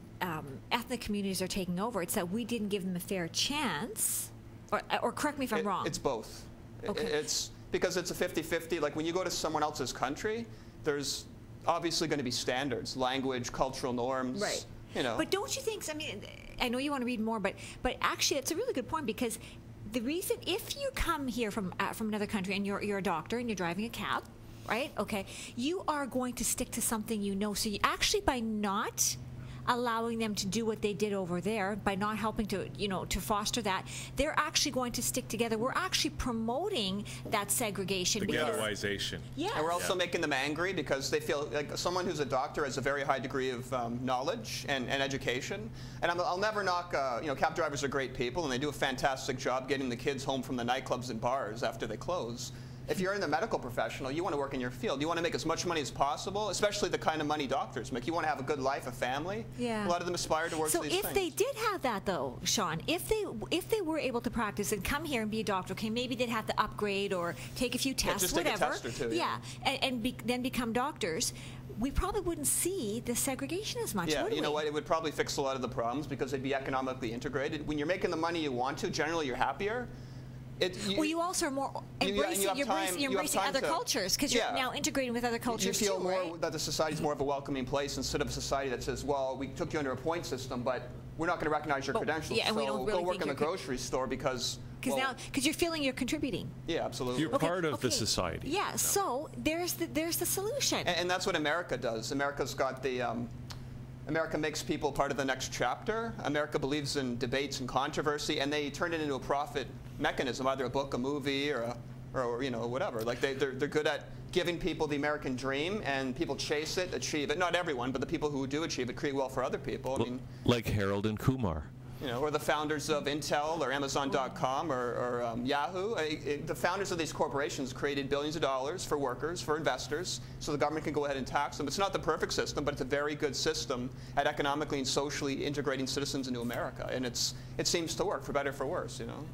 ethnic communities are taking over, it's that we didn't give them a fair chance, or correct me if I'm wrong. It's both. Okay. It's because it's a 50-50. Like, when you go to someone else's country, there's obviously going to be standards, language, cultural norms. Right. You know. But don't you think, I mean, I know you want to read more, but actually it's a really good point, because the reason, if you come here from another country and you're a doctor and you're driving a cab, right? Okay. You are going to stick to something you know. So you actually, by not allowing them to do what they did over there, by not helping to, you know, to foster that, they're actually going to stick together. We're actually promoting that segregation. The ghettoization. Yeah. And we're also making them angry because they feel like someone who's a doctor has a very high degree of knowledge and education. And I'll never knock, you know, cab drivers are great people and they do a fantastic job getting the kids home from the nightclubs and bars after they close. If you're in the medical professional, you want to work in your field. You want to make as much money as possible, especially the kind of money doctors make. You want to have a good life, a family. Yeah. A lot of them aspire to work for these things. So if they did have that, though, Shawn, if they were able to practice and come here and be a doctor, okay, maybe they'd have to upgrade or take a few tests, just whatever. Take a test or two, and then become doctors. We probably wouldn't see the segregation as much, would we? You know what? It would probably fix a lot of the problems because they'd be economically integrated. When you're making the money you want to, generally you're happier. Well, you also are more embracing, you're embracing other cultures because you're now integrating with other cultures too, right? You feel more that the society is more of a welcoming place instead of a society that says, well, we took you under a point system, but we're not going to recognize your credentials. Yeah, and we don't really go work in the grocery store because you're feeling you're contributing. Yeah, absolutely. You're part of the society. Yeah, so there's the solution. And that's what America does. America's got the America makes people part of the next chapter. America believes in debates and controversy, and they turn it into a profit mechanism, either a book, a movie, or you know, whatever. Like they're good at giving people the American dream, and people chase it, achieve it. Not everyone, but the people who do achieve it create wealth for other people. I mean, like Harold and Kumar. You know, or the founders of Intel or Amazon.com or Yahoo. The founders of these corporations created billions of dollars for workers, for investors, so the government can go ahead and tax them. It's not the perfect system, but it's a very good system at economically and socially integrating citizens into America. And it seems to work, for better or for worse, you know.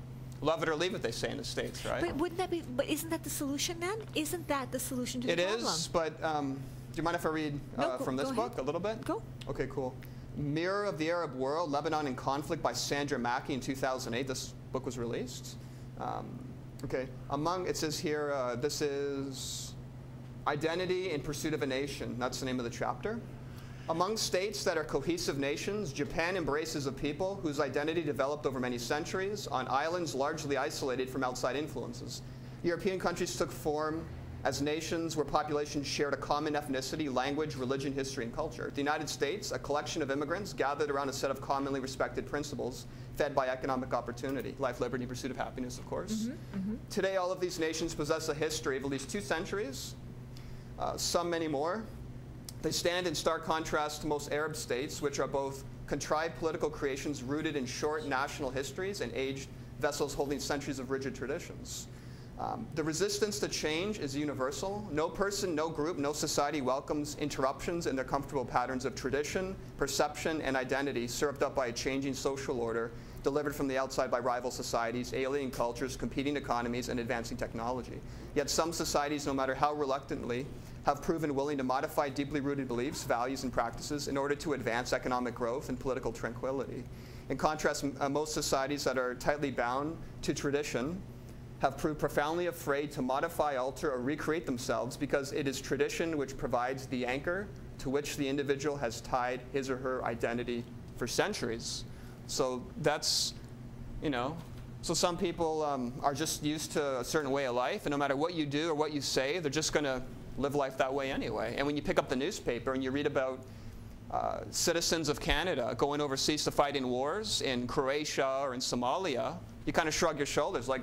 Love it or leave it, they say in the States, right? But wouldn't that be? But isn't that the solution then? Isn't that the solution to the problem? It is, but do you mind if I read from this book a little bit? Go. Okay, cool. Mirror of the Arab World, Lebanon in Conflict by Sandra Mackey in 2008. This book was released. Okay, it says here, this is Identity in Pursuit of a Nation. That's the name of the chapter. Among states that are cohesive nations, Japan embraces a people whose identity developed over many centuries on islands largely isolated from outside influences. European countries took form as nations where populations shared a common ethnicity, language, religion, history, and culture. The United States, a collection of immigrants gathered around a set of commonly respected principles fed by economic opportunity, life, liberty, pursuit of happiness, of course. Today, all of these nations possess a history of at least 2 centuries, some many more. They stand in stark contrast to most Arab states, which are both contrived political creations rooted in short national histories and aged vessels holding centuries of rigid traditions. The resistance to change is universal. No person, no group, no society welcomes interruptions in their comfortable patterns of tradition, perception, and identity served up by a changing social order delivered from the outside by rival societies, alien cultures, competing economies, and advancing technology. Yet some societies, no matter how reluctantly, have proven willing to modify deeply rooted beliefs, values, and practices in order to advance economic growth and political tranquility. In contrast, most societies that are tightly bound to tradition have proved profoundly afraid to modify, alter, or recreate themselves because it is tradition which provides the anchor to which the individual has tied his or her identity for centuries. So that's, so some people are just used to a certain way of life, and no matter what you do or what you say, they're just going to live life that way anyway. And when you pick up the newspaper and you read about citizens of Canada going overseas to fight in wars in Croatia or in Somalia, you kind of shrug your shoulders like,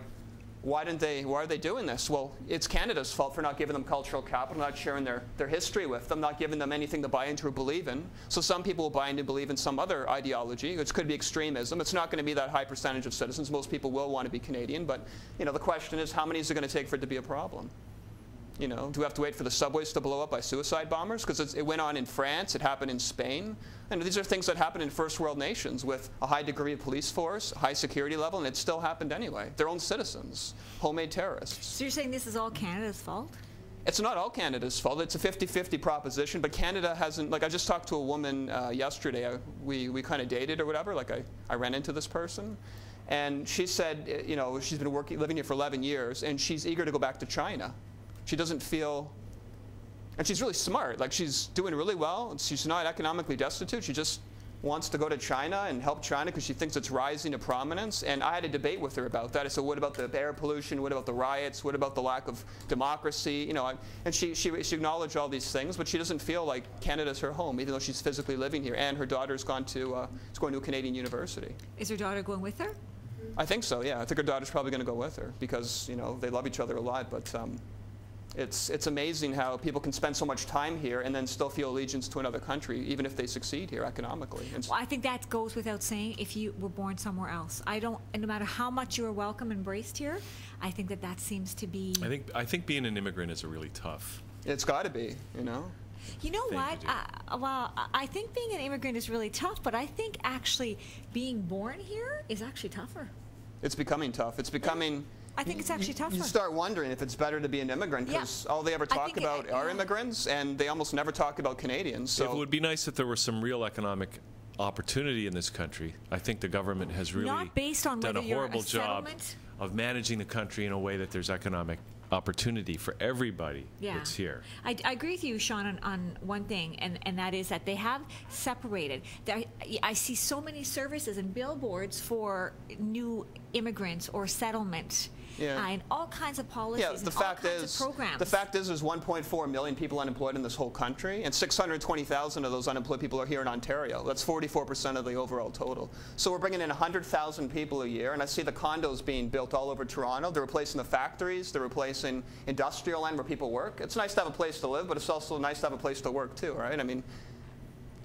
why are they doing this? Well, it's Canada's fault for not giving them cultural capital, not sharing their history with them, not giving them anything to buy into or believe in. So some people will buy into and believe in some other ideology, which could be extremism. It's not going to be that high percentage of citizens. Most people will want to be Canadian, but the question is, how many is it going to take for it to be a problem? Do we have to wait for the subways to blow up by suicide bombers? Because it went on in France, it happened in Spain. And these are things that happen in first world nations with a high degree of police force, high security level, and it still happened anyway. Their own citizens, homemade terrorists. So you're saying this is all Canada's fault? It's not all Canada's fault. It's a 50-50 proposition, but Canada hasn't, like I just talked to a woman yesterday. We kind of dated or whatever, like I ran into this person. And she said, she's been living here for 11 years, and she's eager to go back to China. She doesn't feel, and she's really smart, like she's doing really well. She's not economically destitute. She just wants to go to China and help China because she thinks it's rising to prominence. And I had a debate with her about that. I said, what about the air pollution? What about the riots? What about the lack of democracy? And she acknowledged all these things, but she doesn't feel like Canada's her home, even though she's physically living here. And her daughter's going to a Canadian university. Is her daughter going with her? I think so, yeah. I think her daughter's probably going to go with her because, they love each other a lot. But it's amazing how people can spend so much time here and then still feel allegiance to another country, even if they succeed here economically. Well, I think that goes without saying if you were born somewhere else. And no matter how much you are welcome, embraced here, I think that seems to be... I think being an immigrant is really tough. It's got to be, You know what? Well, I think being an immigrant is really tough, but I think actually being born here is actually tougher. It's becoming tough. It's becoming... I think it's actually tougher. You start wondering if it's better to be an immigrant because all they ever talk about are immigrants, and they almost never talk about Canadians. So it would be nice if there was some real economic opportunity in this country. I think the government has really done a horrible job of managing the country in a way that there's economic opportunity for everybody that's here. I agree with you, Shawn, on one thing, and that is that they have separated. I see so many services and billboards for new immigrants or settlement. And all kinds of policies and all kinds of programs. The fact is there's 1.4 million people unemployed in this whole country, and 620,000 of those unemployed people are here in Ontario. That's 44% of the overall total. So we're bringing in 100,000 people a year, and I see the condos being built all over Toronto. They're replacing the factories. They're replacing industrial land where people work. It's nice to have a place to live, but it's also nice to have a place to work too, right? I mean,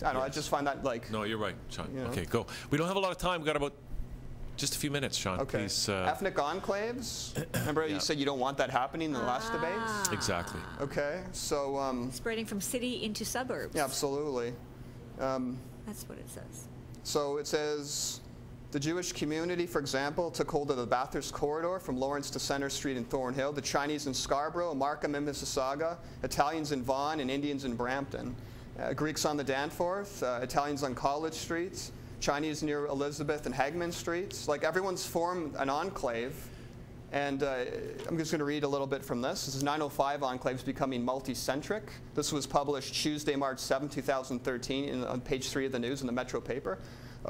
I don't know, I just find that like... No, you're right, Shawn. Okay, go. We don't have a lot of time. We've got about just a few minutes, Shawn. Okay. Please. Ethnic enclaves. Remember you said you don't want that happening in the last debate? Exactly. Okay, so... spreading from city into suburbs. Yeah, absolutely. That's what it says. So it says, the Jewish community, for example, took hold of the Bathurst corridor from Lawrence to Centre Street in Thornhill, the Chinese in Scarborough, Markham in Mississauga, Italians in Vaughan, and Indians in Brampton. Greeks on the Danforth, Italians on College Street, Chinese near Elizabeth and Hagman Streets. Like, everyone's formed an enclave. And I'm just going to read a little bit from this. This is 905 Enclaves Becoming Multicentric. This was published Tuesday, March 7, 2013 on page 3 of the news in the Metro paper.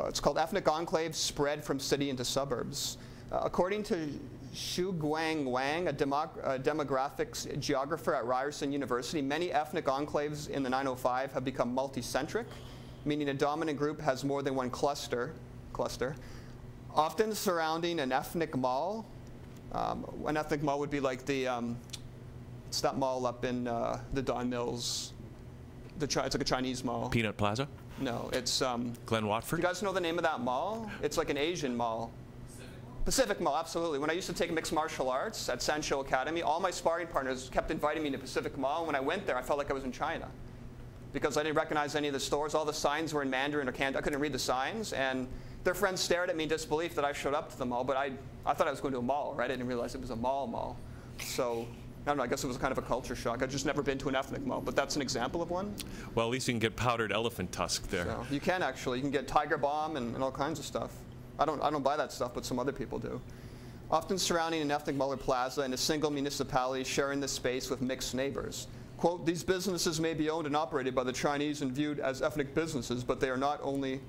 It's called Ethnic Enclaves Spread from City into Suburbs. According to Xu Guang Wang, a demographics geographer at Ryerson University, many ethnic enclaves in the 905 have become multicentric, meaning a dominant group has more than one cluster, often surrounding an ethnic mall. An ethnic mall would be like the, it's that mall up in the Don Mills. It's like a Chinese mall. Peanut Plaza? No, it's... Glen Watford? Do you guys know the name of that mall? It's like an Asian mall. Pacific Mall, absolutely. When I used to take mixed martial arts at Sancho Academy, all my sparring partners kept inviting me to Pacific Mall. And when I went there, I felt like I was in China, because I didn't recognize any of the stores. All the signs were in Mandarin or Cantonese. I couldn't read the signs, and their friends stared at me in disbelief that I showed up to the mall. But I thought I was going to a mall, right? I didn't realize it was a mall. So I don't know, I guess it was kind of a culture shock. I've just never been to an ethnic mall, but that's an example of one. Well, at least you can get powdered elephant tusk there. So you can actually. You can get Tiger Balm and all kinds of stuff. I don't buy that stuff, but some other people do. often surrounding an ethnic mall or plaza in a single municipality sharing the space with mixed neighbors. Quote, these businesses may be owned and operated by the Chinese and viewed as ethnic businesses, but they not only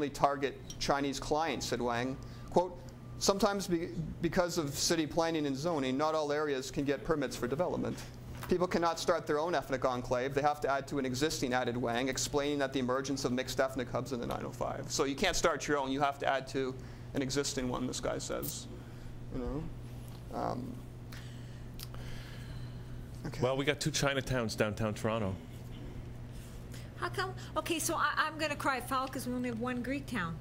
target Chinese clients, said Wang. Quote, sometimes because of city planning and zoning, not all areas can get permits for development. People cannot start their own ethnic enclave. They have to add to an existing, added Wang, explaining that the emergence of mixed ethnic hubs in the 905. So you can't start your own. You have to add to an existing one, this guy says. You know? Okay. Well, we got 2 Chinatowns downtown Toronto. How come? Okay, so I'm going to cry foul because we only have 1 Greek town.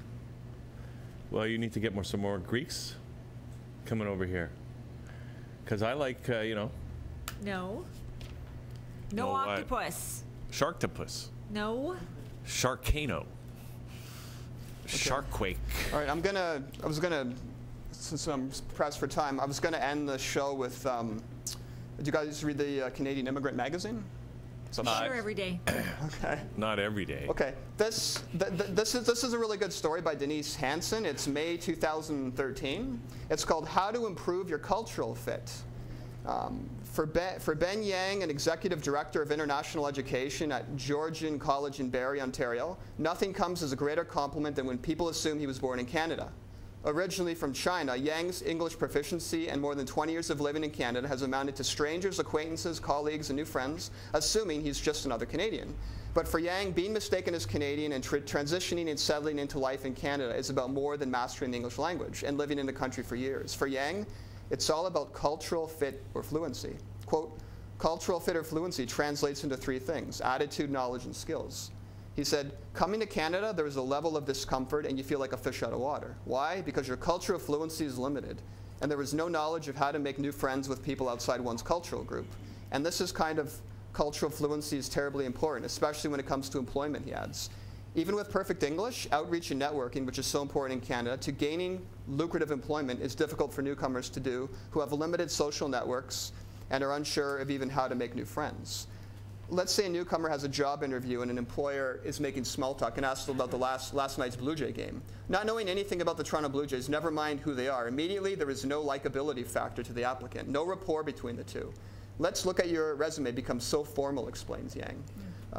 Well, you need to get some more Greeks coming over here. Because I like, you know. No. No octopus. Sharktopus. No. Sharkano. Sharkquake. All right, I was gonna, since I'm pressed for time, I was gonna end the show with, did you guys read the Canadian Immigrant magazine? Sure, every day. Okay. Not every day. Okay. This is a really good story by Denise Hansen. It's May 2013. It's called How to Improve Your Cultural Fit. For Ben Yang, an executive director of international education at Georgian College in Barrie, Ontario, nothing comes as a greater compliment than when people assume he was born in Canada. Originally from China, Yang's English proficiency and more than 20 years of living in Canada has amounted to strangers, acquaintances, colleagues, and new friends, assuming he's just another Canadian. But for Yang, being mistaken as Canadian and transitioning and settling into life in Canada is about more than mastering the English language and living in the country for years. For Yang, it's all about cultural fit or fluency. Quote, cultural fit or fluency translates into 3 things: attitude, knowledge, and skills. He said, coming to Canada, there is a level of discomfort and you feel like a fish out of water. Why? Because your cultural fluency is limited, and there is no knowledge of how to make new friends with people outside one's cultural group. And this is kind of, cultural fluency is terribly important, especially when it comes to employment, he adds. Even with perfect English, outreach and networking, which is so important in Canada, to gaining lucrative employment is difficult for newcomers to do who have limited social networks and are unsure of even how to make new friends. Let's say a newcomer has a job interview and an employer is making small talk and asks about the last night's Blue Jay game. Not knowing anything about the Toronto Blue Jays, never mind who they are, immediately there is no likability factor to the applicant, no rapport between the two. Let's look at your resume become so formal, explains Yang.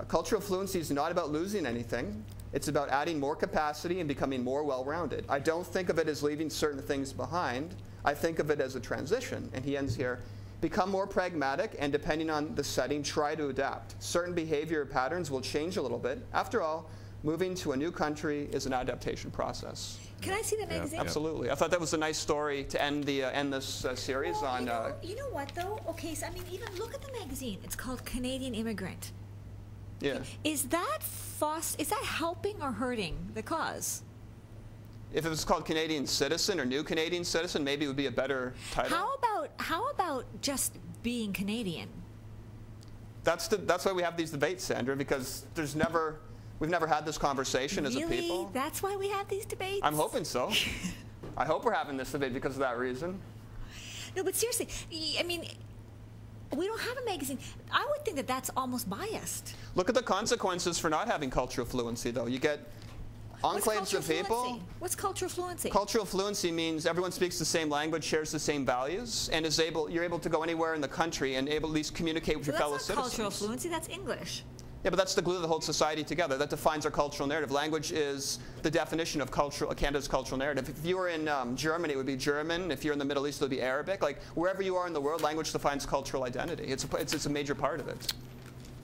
Cultural fluency is not about losing anything. It's about adding more capacity and becoming more well-rounded. I don't think of it as leaving certain things behind. I think of it as a transition. And he ends here. Become more pragmatic, and depending on the setting, try to adapt. Certain behavior patterns will change a little bit. After all, moving to a new country is an adaptation process. Can I see the magazine? Absolutely. I thought that was a nice story to end this series on. You know what, though? Okay, so I mean, even look at the magazine. It's called Canadian Immigrant. Yeah. Is that helping or hurting the cause? If it was called Canadian Citizen or New Canadian Citizen, maybe it would be a better title. How about just being Canadian? That's why we have these debates, Sandra, because we've never had this conversation as a people. Really? That's why we have these debates? I'm hoping so. I hope we're having this debate because of that reason. No, but seriously, I mean, we don't have a magazine. I would think that that's almost biased. Look at the consequences for not having cultural fluency, though. You get enclaves of people. What's cultural fluency? Cultural fluency means everyone speaks the same language, shares the same values, and you're able to go anywhere in the country and able to at least communicate with your fellow citizens. That's not cultural fluency, that's English. Yeah, but that's the glue that holds society together. That defines our cultural narrative. Language is the definition of Canada's cultural narrative. If you were in Germany, it would be German. If you're in the Middle East, it would be Arabic. Like, wherever you are in the world, language defines cultural identity. It's a major part of it.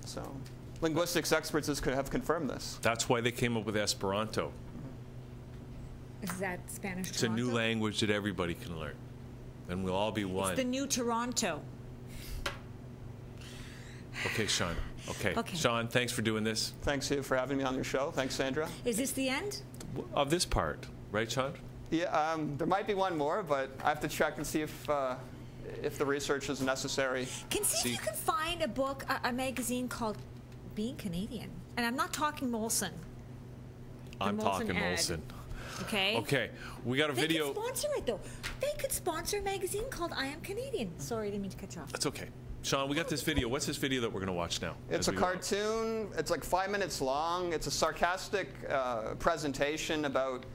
So, linguistics experts have confirmed this. That's why they came up with Esperanto. Is that Spanish It's Toronto? a new language that everybody can learn. And we'll all be one. It's the new Toronto. Okay, Sean. Okay. Sean, thanks for doing this. Thanks, Hugh, for having me on your show. Thanks, Sandra. Is this the end? Of this part, right, Sean? Yeah, there might be one more, but I have to check and see if the research is necessary. See if you can find a book, a magazine called Being Canadian. And I'm not talking Molson. I'm talking Molson. Okay. Okay, we got a video. They could sponsor it, though. They could sponsor a magazine called I Am Canadian. Sorry, I didn't mean to cut you off. That's okay. Sean, we got this video. What's this video that we're going to watch now? It's a cartoon. It's like 5 minutes long. It's a sarcastic presentation about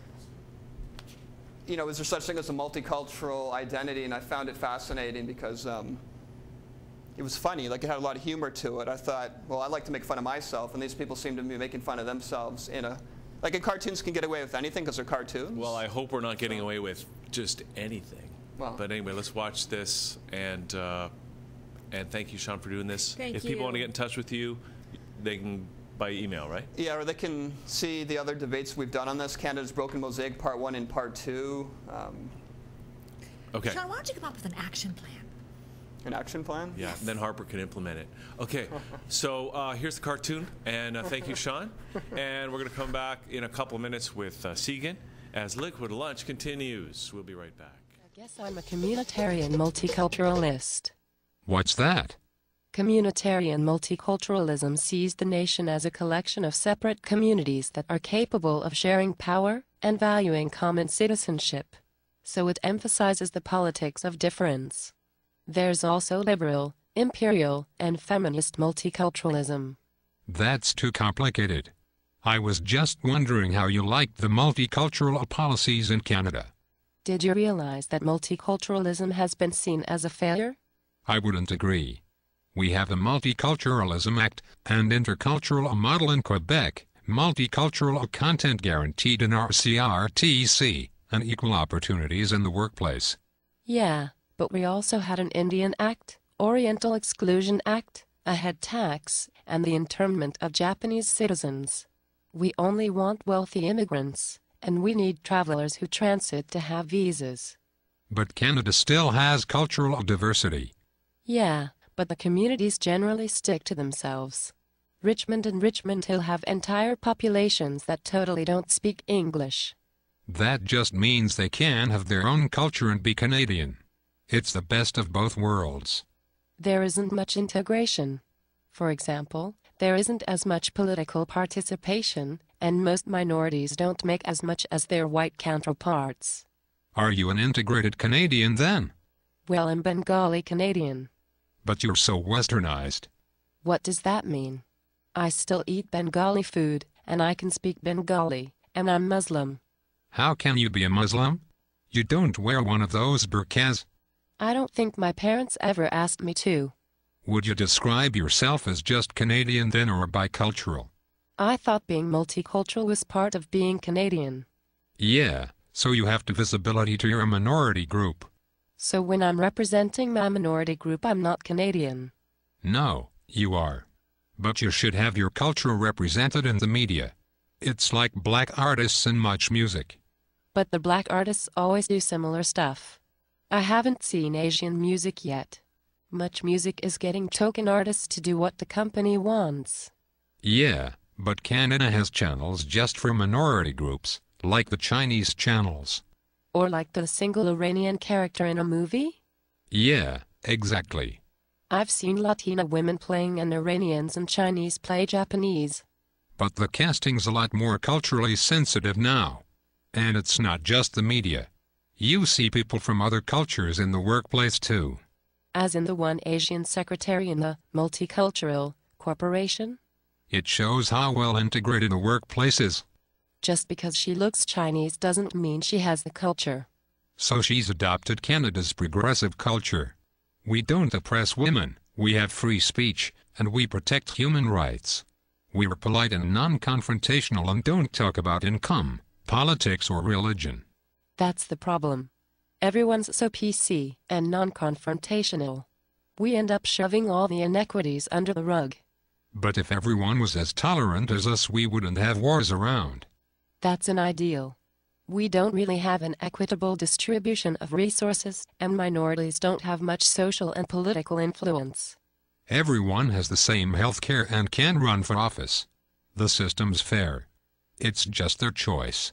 you know, is there such thing as a multicultural identity? And I found it fascinating because it was funny. Like, it had a lot of humor to it. I thought, well, I like to make fun of myself, and these people seem to be making fun of themselves in a, like, cartoons can get away with anything because they're cartoons. Well, I hope we're not getting away with just anything. Well. But anyway, let's watch this, and thank you, Shawn, for doing this. Thank if you. people want to get in touch with you, they can by email, right? Yeah, or they can see the other debates we've done on this, Canada's Broken Mosaic, Part 1 and Part 2. Okay. Shawn, why don't you come up with an action plan? An action plan? Yeah, then Harper can implement it. Okay, so here's the cartoon, and thank you, Shawn. And we're going to come back in a couple minutes with Segun as Liquid Lunch continues. We'll be right back. I guess I'm a communitarian multiculturalist. What's that? Communitarian multiculturalism sees the nation as a collection of separate communities that are capable of sharing power and valuing common citizenship. So it emphasizes the politics of difference. There's also liberal, imperial, and feminist multiculturalism. That's too complicated. I was just wondering how you liked the multicultural policies in Canada. Did you realize that multiculturalism has been seen as a failure? I wouldn't agree. We have the Multiculturalism Act and Intercultural Model in Quebec, multicultural content guaranteed in our CRTC, and equal opportunities in the workplace. Yeah, but we also had an Indian Act, Oriental Exclusion Act, a head tax, and the internment of Japanese citizens. We only want wealthy immigrants, and we need travelers who transit to have visas. But Canada still has cultural diversity. Yeah, but the communities generally stick to themselves. Richmond and Richmond Hill have entire populations that totally don't speak English. That just means they can have their own culture and be Canadian. It's the best of both worlds. There isn't much integration. For example, there isn't as much political participation, and most minorities don't make as much as their white counterparts. Are you an integrated Canadian then? Well, I'm Bengali Canadian. But you're so westernized. What does that mean? I still eat Bengali food, and I can speak Bengali, and I'm Muslim. How can you be a Muslim? You don't wear one of those burqas. I don't think my parents ever asked me to. Would you describe yourself as just Canadian then or bicultural? I thought being multicultural was part of being Canadian. Yeah, so you have visibility to your minority group. So when I'm representing my minority group, I'm not Canadian. No, you are. But you should have your culture represented in the media. It's like black artists in much music. But the black artists always do similar stuff. I haven't seen Asian music yet. Much music is getting token artists to do what the company wants. Yeah, but Canada has channels just for minority groups, like the Chinese channels. Or like the single Iranian character in a movie? Yeah, exactly. I've seen Latina women playing and Iranians and Chinese play Japanese. But the casting's a lot more culturally sensitive now. And it's not just the media. You see people from other cultures in the workplace too. As in the one Asian secretary in the Multicultural Corporation? It shows how well integrated the workplace is. Just because she looks Chinese doesn't mean she has the culture. So she's adopted Canada's progressive culture. We don't oppress women, we have free speech, and we protect human rights. We're polite and non-confrontational and don't talk about income, politics or religion. That's the problem. Everyone's so PC and non-confrontational. We end up shoving all the inequities under the rug. But if everyone was as tolerant as us, we wouldn't have wars around. That's an ideal. We don't really have an equitable distribution of resources, and minorities don't have much social and political influence. Everyone has the same health care and can run for office. The system's fair. It's just their choice.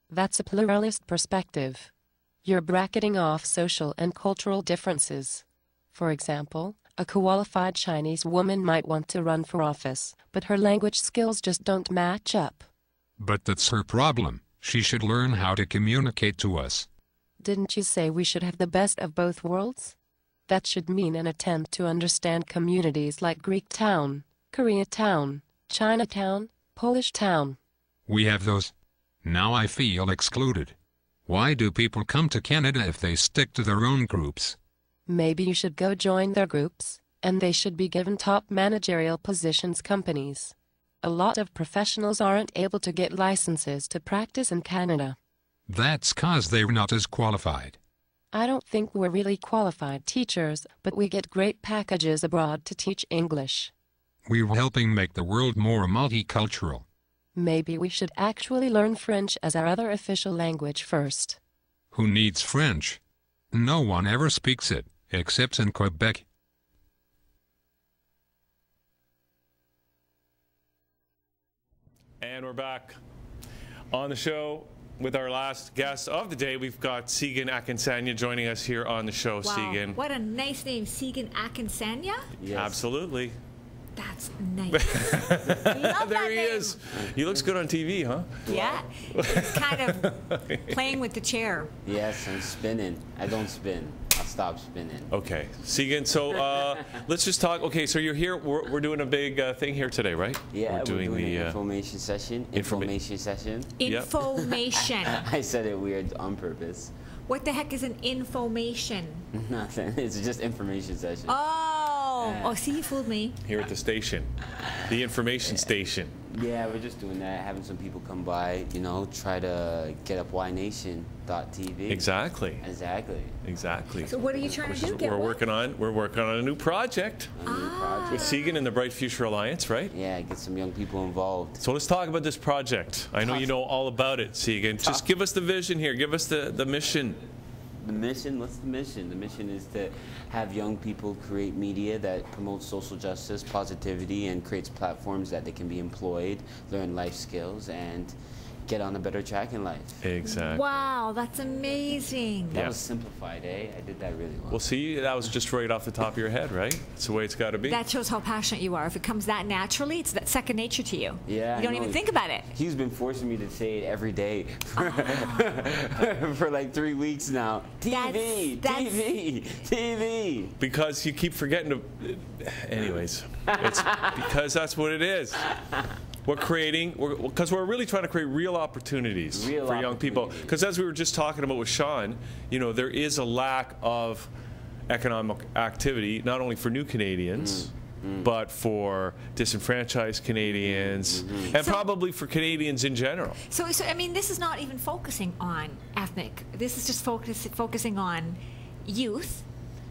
That's a pluralist perspective. You're bracketing off social and cultural differences. For example, a qualified Chinese woman might want to run for office, but her language skills just don't match up. But that's her problem. She should learn how to communicate to us. Didn't you say we should have the best of both worlds? That should mean an attempt to understand communities like Greek Town, Koreatown, Chinatown, Polish Town. We have those. Now I feel excluded. Why do people come to Canada if they stick to their own groups? Maybe you should go join their groups, and they should be given top managerial positions companies. A lot of professionals aren't able to get licenses to practice in Canada. That's 'cause they're not as qualified. I don't think we're really qualified teachers, but we get great packages abroad to teach English. We're helping make the world more multicultural. Maybe we should actually learn French as our other official language first. Who needs French? No one ever speaks it, except in Quebec. And we're back on the show with our last guest of the day. We've got Segun Akinsanya joining us here on the show. Wow. Segun. What a nice name, Segun Akinsanya. Yes. Absolutely. That's nice. There he is. He looks good on TV, huh? Yeah. He's kind of playing with the chair. Yes, I'm spinning. I don't spin. I'll stop spinning. Okay. Segun, so let's just talk. Okay, so you're here. We're doing a big thing here today, right? Yeah, we're doing the an information session. Information session. Information. I said it weird on purpose. What the heck is an information? Nothing. It's just information session. Oh, see, you fooled me. Here at the station, the information station. Yeah, we're just doing that, having some people come by, you know, try to get up ynation.tv. Exactly. Exactly. Exactly. So what are you trying to do? We're working on a new project. With Segun and the Bright Future Alliance, right? Yeah, get some young people involved. So let's talk about this project. I know you know all about it, Segun. Just give us the vision here. Give us the mission. The mission? What's the mission? The mission is to have young people create media that promotes social justice, positivity, and creates platforms that they can be employed, learn life skills, and get on a better track in life. Exactly. Wow, that's amazing. That was simplified, eh? I did that really well. Well, see, that was just right off the top of your head, right? It's the way it's got to be. That shows how passionate you are. If it comes that naturally, it's that second nature to you. Yeah, you don't even think about it. He's been forcing me to say it every day for like 3 weeks now. TV. Because you keep forgetting to. Anyways, it's because that's what it is. We're creating, because we're really trying to create real opportunities for young people. Because as we were just talking about with Shawn, you know, there is a lack of economic activity, not only for new Canadians, but for disenfranchised Canadians, and probably for Canadians in general. So I mean, this is not even focusing on ethnic. This is just focusing on youth.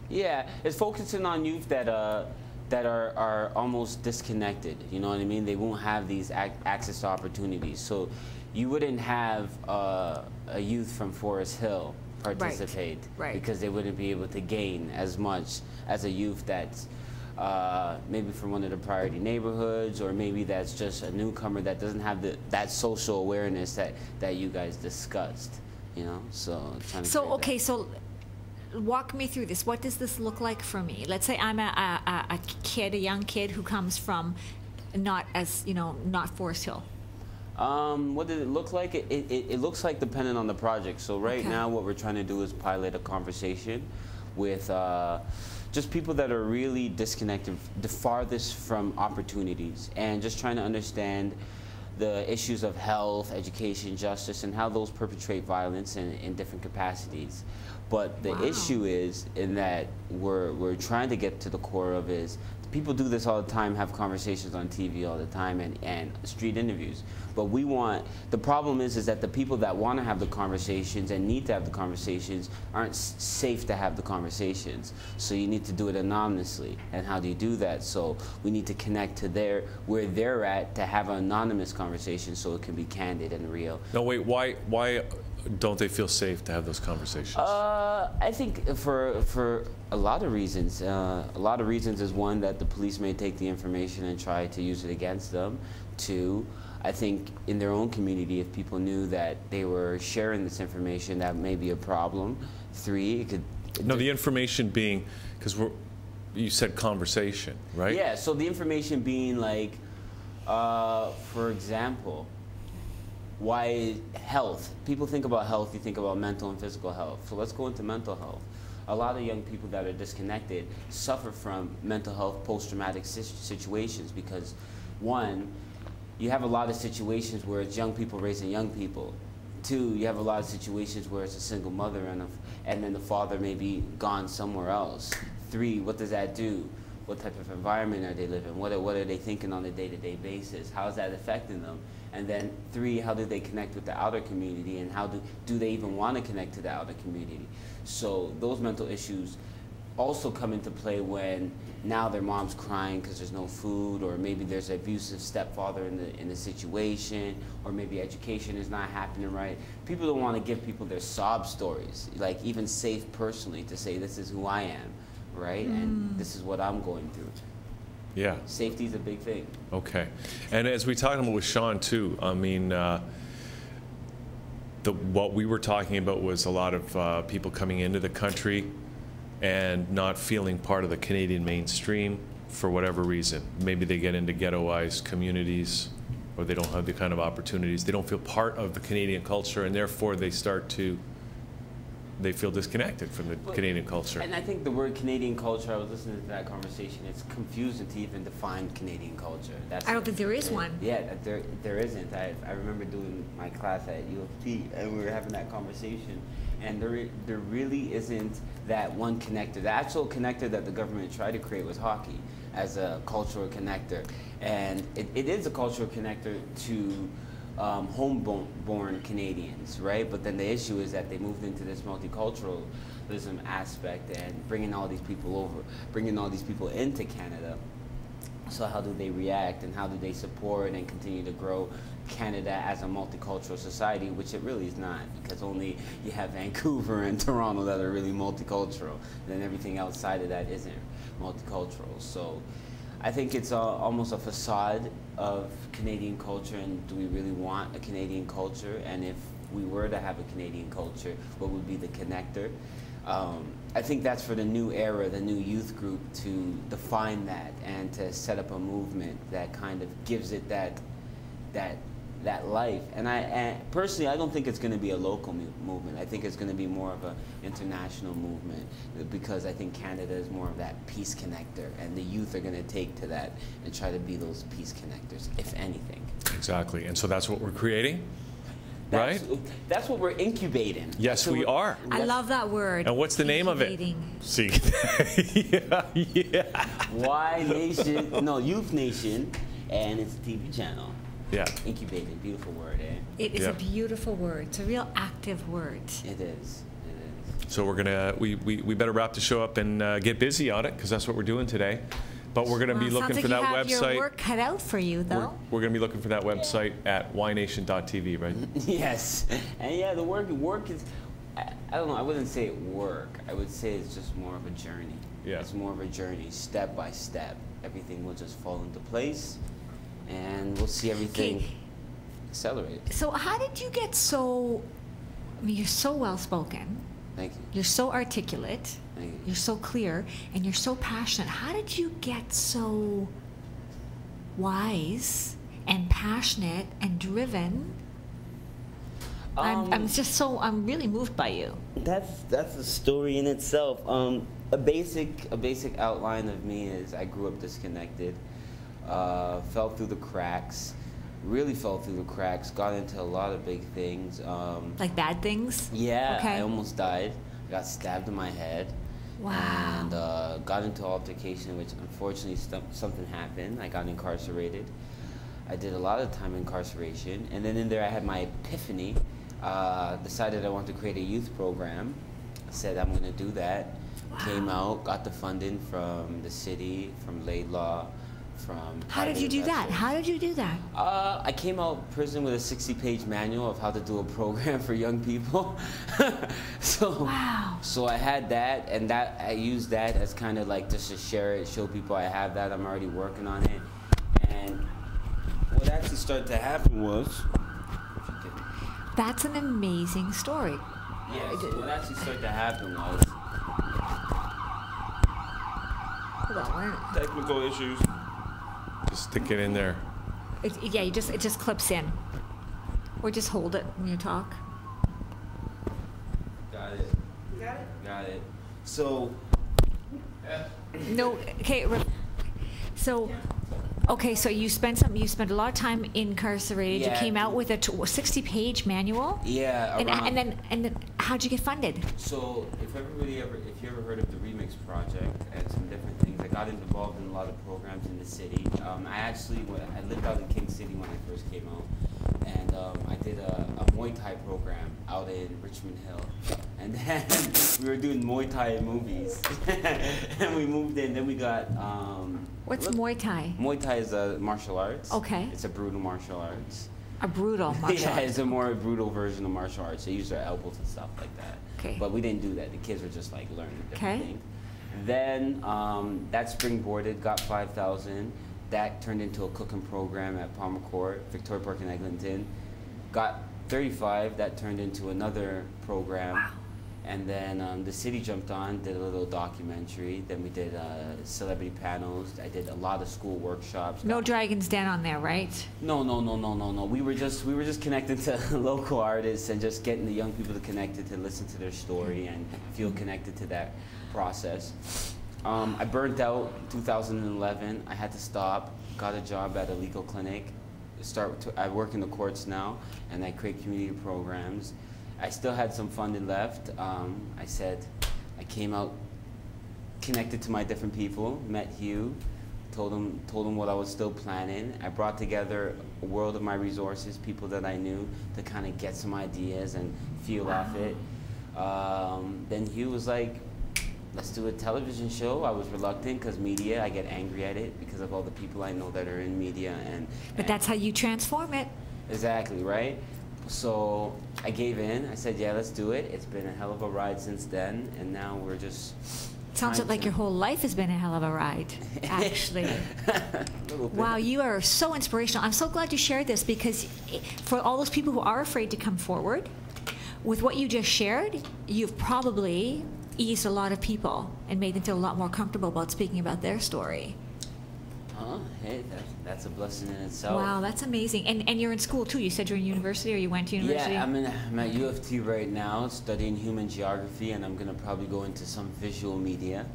Yeah, it's focusing on youth that are almost disconnected. You know what I mean? They won't have these access to opportunities. So you wouldn't have a youth from Forest Hill participate because they wouldn't be able to gain as much as a youth that's maybe from one of the priority neighborhoods, or maybe that's just a newcomer that doesn't have that social awareness that you guys discussed. You know, so okay, so walk me through this. What does this look like for me? Let's say I'm a young kid who comes from not Forest Hill. What did it look like? It looks like depending on the project. So right now what we're trying to do is pilot a conversation with just people that are really disconnected, the farthest from opportunities, and just trying to understand the issues of health, education, justice, and how those perpetrate violence in different capacities. But the issue is in that we're trying to get to the core of is people do this all the time, have conversations on TV all the time and street interviews. But the problem is that the people that want to have the conversations and need to have the conversations aren't safe to have the conversations. So you need to do it anonymously. And how do you do that? So we need to connect to where they're at to have an anonymous conversation so it can be candid and real. No, wait, why don't they feel safe to have those conversations? I think for a lot of reasons. A lot of reasons is one, that the police may take the information and try to use it against them. Two, I think in their own community, if people knew that they were sharing this information, that may be a problem. Three, it could... No, the information being, because you said conversation, right? Yeah, so the information being like, for example, why health? People think about health, you think about mental and physical health. So let's go into mental health. A lot of young people that are disconnected suffer from mental health post-traumatic situations because, one, you have a lot of situations where it's young people raising young people. 2, you have a lot of situations where it's a single mother and then the father may be gone somewhere else. 3, what does that do? What type of environment are they living? What are they thinking on a day-to-day basis? How is that affecting them? And then 3, how do they connect with the outer community, and how do they even want to connect to the outer community? So those mental issues also come into play when now their mom's crying because there's no food, or maybe there's an abusive stepfather in the situation, or maybe education is not happening right. People don't want to give people their sob stories, like even safe personally to say this is who I am, right? And this is what I'm going through. Yeah. Safety is a big thing. Okay. And as we talked about with Shawn too, I mean, what we were talking about was a lot of people coming into the country and not feeling part of the Canadian mainstream for whatever reason. Maybe they get into ghettoized communities, or they don't have the kind of opportunities. They don't feel part of the Canadian culture, and therefore they feel disconnected from the Canadian culture. And I think the word Canadian culture, I was listening to that conversation, it's confusing to even define Canadian culture. I don't think there is one. Yeah, there isn't. I remember doing my class at U of T, and we were having that conversation, and there really isn't that one connector. The actual connector that the government tried to create was hockey as a cultural connector, and it is a cultural connector to homeborn Canadians, right? But then the issue is that they moved into this multiculturalism aspect and bringing all these people into Canada. So how do they react, and how do they support and continue to grow Canada as a multicultural society, which it really is not, because only you have Vancouver and Toronto that are really multicultural, and then everything outside of that isn't multicultural. So I think it's almost a facade of Canadian culture, and do we really want a Canadian culture? And if we were to have a Canadian culture, what would be the connector? I think that's for the new era, the new youth group, to define that and to set up a movement that kind of gives it that life. And personally, I don't think it's going to be a local movement. I think it's going to be more of an international movement, because I think Canada is more of that peace connector, and the youth are going to take to that and try to be those peace connectors, if anything. Exactly. And so that's what we're creating, right? That's what we're incubating. Yes, we are. I love that word. And what's the name of it? See, yeah. Y Nation, no, Youth Nation, and it's a TV channel. Yeah. Incubating, beautiful word, eh? It is a beautiful word. It's a real active word. It is. So we're gonna we better wrap the show up and get busy on it, because that's what we're doing today. But we're gonna be looking for that website. Sounds like you have your work cut out for you, though. We're gonna be looking for that website at ynation.tv, right? Yes. And yeah, the work is, I don't know, I wouldn't say work. I would say it's just more of a journey. Yeah. It's more of a journey, step by step. Everything will just fall into place, and we'll see everything accelerate. So how did you get so, I mean, you're so well-spoken. Thank you. You're so articulate. Thank you. You're so clear, and you're so passionate. How did you get so wise and passionate and driven? I'm really moved by you. That's a story in itself. A basic outline of me is I grew up disconnected, fell through the cracks, really fell through the cracks, got into a lot of big things. Like bad things? Yeah, okay. I almost died. I got stabbed in my head. Wow. And got into altercation, which unfortunately something happened. I got incarcerated. I did a lot of time incarceration, and then in there I had my epiphany. Decided I wanted to create a youth program. Said I'm going to do that. Wow. Came out, got the funding from the city, from Laidlaw, from. How did you do that? How did you do that? I came out of prison with a 60-page manual of how to do a program for young people. Wow. So I had that, and that I used that as kind of like just to share it, show people I have that. I'm already working on it, and what actually started to happen was. That's an amazing story. Yeah, so what actually started to happen was. Hold on, technical issues. Just stick it in there. It just clips in. Or just hold it when you talk. Got it. Got it? Got it. So. No, okay. So, Okay, so you spent a lot of time incarcerated. Yeah. You came out with a 60-page manual. Yeah, and then how'd you get funded? So if you ever heard of the Remix Project and some different things, I got involved in a lot of programs in the city. I lived out in King City when I first came out, and I did a Muay Thai program out in Richmond Hill, and then we were doing Muay Thai movies, and we moved in. Then we got. What's Muay Thai? Muay Thai is a martial arts. Okay. It's a brutal martial arts. A brutal martial Yeah, arts. it's a more brutal version of martial arts. They use their elbows and stuff like that. Okay. But we didn't do that. The kids were just like learning different Okay. things. Then that springboarded, got 5,000. That turned into a cooking program at Palmer Court, Victoria Park in Eglinton. Got 35. That turned into another program. Wow. And then the city jumped on, did a little documentary. Then we did celebrity panels. I did a lot of school workshops. No Dragon's Den on there, right? No. We were just connecting to local artists and just getting the young people to connect to listen to their story and feel connected to that process. I burnt out in 2011. I had to stop. Got a job at a legal clinic. I work in the courts now, and I create community programs. I still had some funding left. I said, I came out, connected to my different people, met Hugh, told him what I was still planning. I brought together a world of my resources, people that I knew, to kind of get some ideas and feel off it. Then Hugh was like, let's do a television show. I was reluctant because media, I get angry at it because of all the people I know that are in media. But that's how you transform it. Exactly, right? So I gave in. I said, yeah, let's do it. It's been a hell of a ride since then, and now we're just... Sounds like your whole life has been a hell of a ride, actually. Wow, you are so inspirational. I'm so glad you shared this, because for all those people who are afraid to come forward, with what you just shared, you've probably eased a lot of people and made them feel a lot more comfortable about speaking about their story. Hey, that's a blessing in itself. Wow, that's amazing. And you're in school too. You said you're in university, or you went to university? Yeah, I'm at U of T right now studying human geography, and I'm going to probably go into some visual media.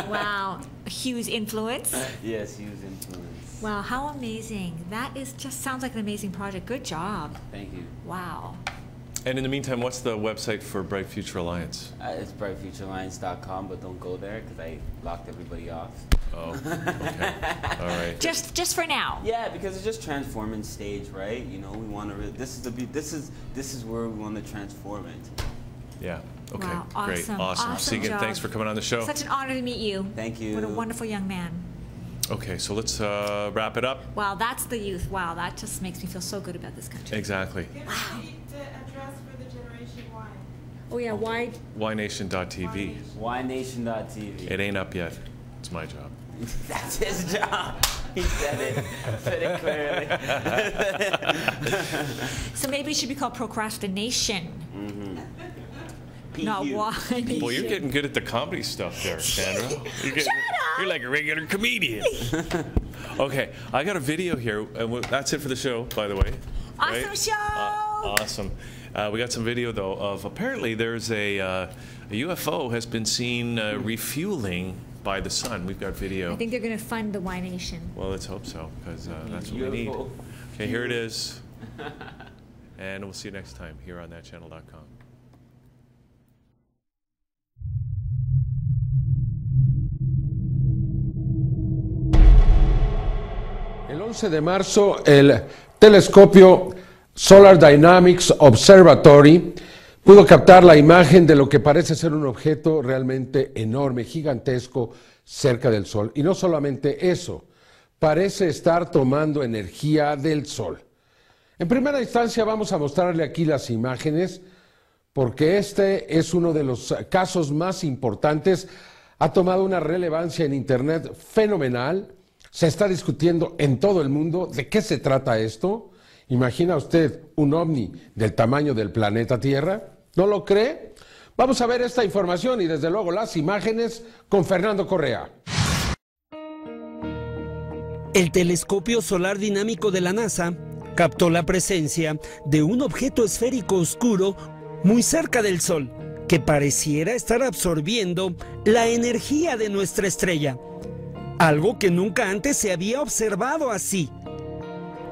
Wow, Hugh's influence? Yes, Hugh's influence. Wow, how amazing. That just sounds like an amazing project. Good job. Thank you. Wow. And in the meantime, what's the website for Bright Future Alliance? It's brightfuturealliance.com, but don't go there because I locked everybody off. Oh, okay. All right. Just for now. Yeah, because it's just transforming stage, right? You know, we want to really. This is where we want to transform it. Yeah. Okay. Wow, Great. Awesome. Segun, job. thanks for coming on the show. Such an honor to meet you. Thank you. What a wonderful young man. Okay, so let's wrap it up. Wow, that's the youth. Wow, that just makes me feel so good about this country. Exactly. Wow. The address for the Generation Y. Oh yeah, why? Ynation.tv. Ynation.tv. It ain't up yet. It's my job. That's his job. He said it clearly. So maybe it should be called procrastination. Not why. Well, you're getting good at the comedy stuff there, Sandra. You're like a regular comedian. Okay, I got a video here. That's it for the show, by the way. Awesome right? show. Awesome. We got some video though of apparently there's a UFO has been seen refueling by the sun. We've got video. I think they're going to fund the Y Nation. Well, let's hope so, because that's what we need. Okay, here it is. And we'll see you next time here on ThatChannel.com. El 11 de marzo, el telescopio Solar Dynamics Observatory pudo captar la imagen de lo que parece ser un objeto realmente enorme, gigantesco, cerca del Sol. Y no solamente eso, parece estar tomando energía del Sol. En primera instancia vamos a mostrarle aquí las imágenes, porque este es uno de los casos más importantes. Ha tomado una relevancia en Internet fenomenal. Se está discutiendo en todo el mundo de qué se trata esto. ¿Imagina usted un ovni del tamaño del planeta Tierra? ¿No lo cree? Vamos a ver esta información y desde luego las imágenes con Fernando Correa. El telescopio solar dinámico de la NASA captó la presencia de un objeto esférico oscuro muy cerca del Sol, que pareciera estar absorbiendo la energía de nuestra estrella. algo que nunca antes se había observado así.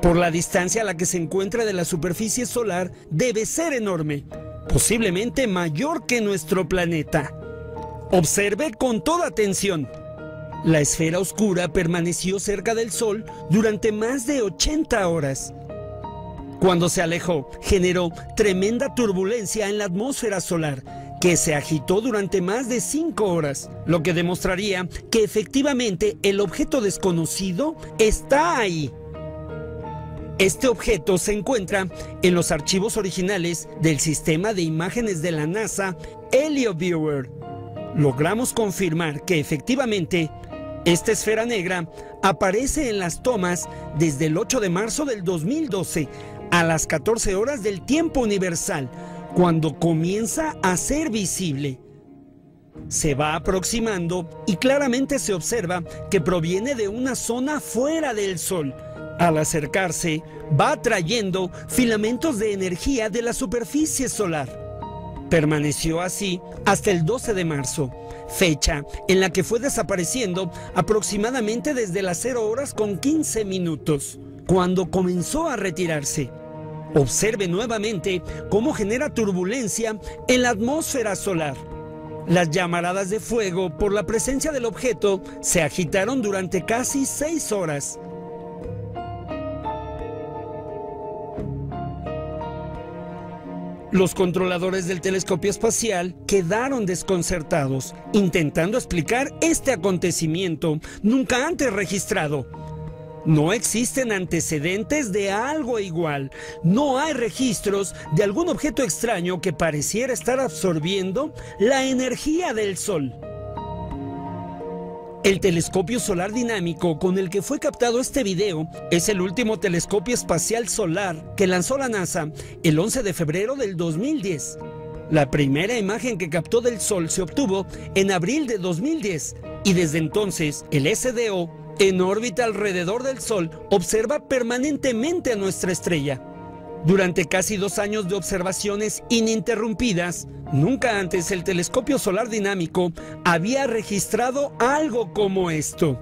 Por la distancia a la que se encuentra de la superficie solar, debe ser enorme, posiblemente mayor que nuestro planeta. Observe con toda atención. La esfera oscura permaneció cerca del Sol durante más de 80 horas. Cuando se alejó, generó tremenda turbulencia en la atmósfera solar, que se agitó durante más de 5 horas, lo que demostraría que efectivamente el objeto desconocido está ahí. Este objeto se encuentra en los archivos originales del sistema de imágenes de la NASA, HelioViewer. Logramos confirmar que efectivamente esta esfera negra aparece en las tomas desde el 8 de marzo del 2012 a las 14 horas del tiempo universal, cuando comienza a ser visible. Se va aproximando y claramente se observa que proviene de una zona fuera del Sol. Al acercarse, va atrayendo filamentos de energía de la superficie solar. Permaneció así hasta el 12 de marzo, fecha en la que fue desapareciendo aproximadamente desde las 0 horas con 15 minutos, cuando comenzó a retirarse. Observe nuevamente cómo genera turbulencia en la atmósfera solar. Las llamaradas de fuego por la presencia del objeto se agitaron durante casi 6 horas. Los controladores del telescopio espacial quedaron desconcertados, intentando explicar este acontecimiento nunca antes registrado. No existen antecedentes de algo igual. No hay registros de algún objeto extraño que pareciera estar absorbiendo la energía del Sol. El telescopio solar dinámico con el que fue captado este video es el último telescopio espacial solar que lanzó la NASA el 11 de febrero del 2010. La primera imagen que captó del Sol se obtuvo en abril de 2010 y desde entonces el SDO, en órbita alrededor del Sol, observa permanentemente a nuestra estrella. Durante casi 2 años de observaciones ininterrumpidas, nunca antes el telescopio solar dinámico había registrado algo como esto.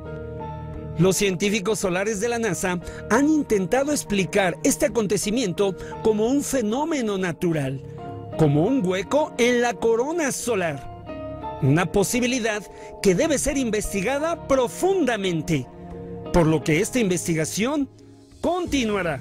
Los científicos solares de la NASA han intentado explicar este acontecimiento como un fenómeno natural, como un hueco en la corona solar. Una posibilidad que debe ser investigada profundamente, por lo que esta investigación continuará.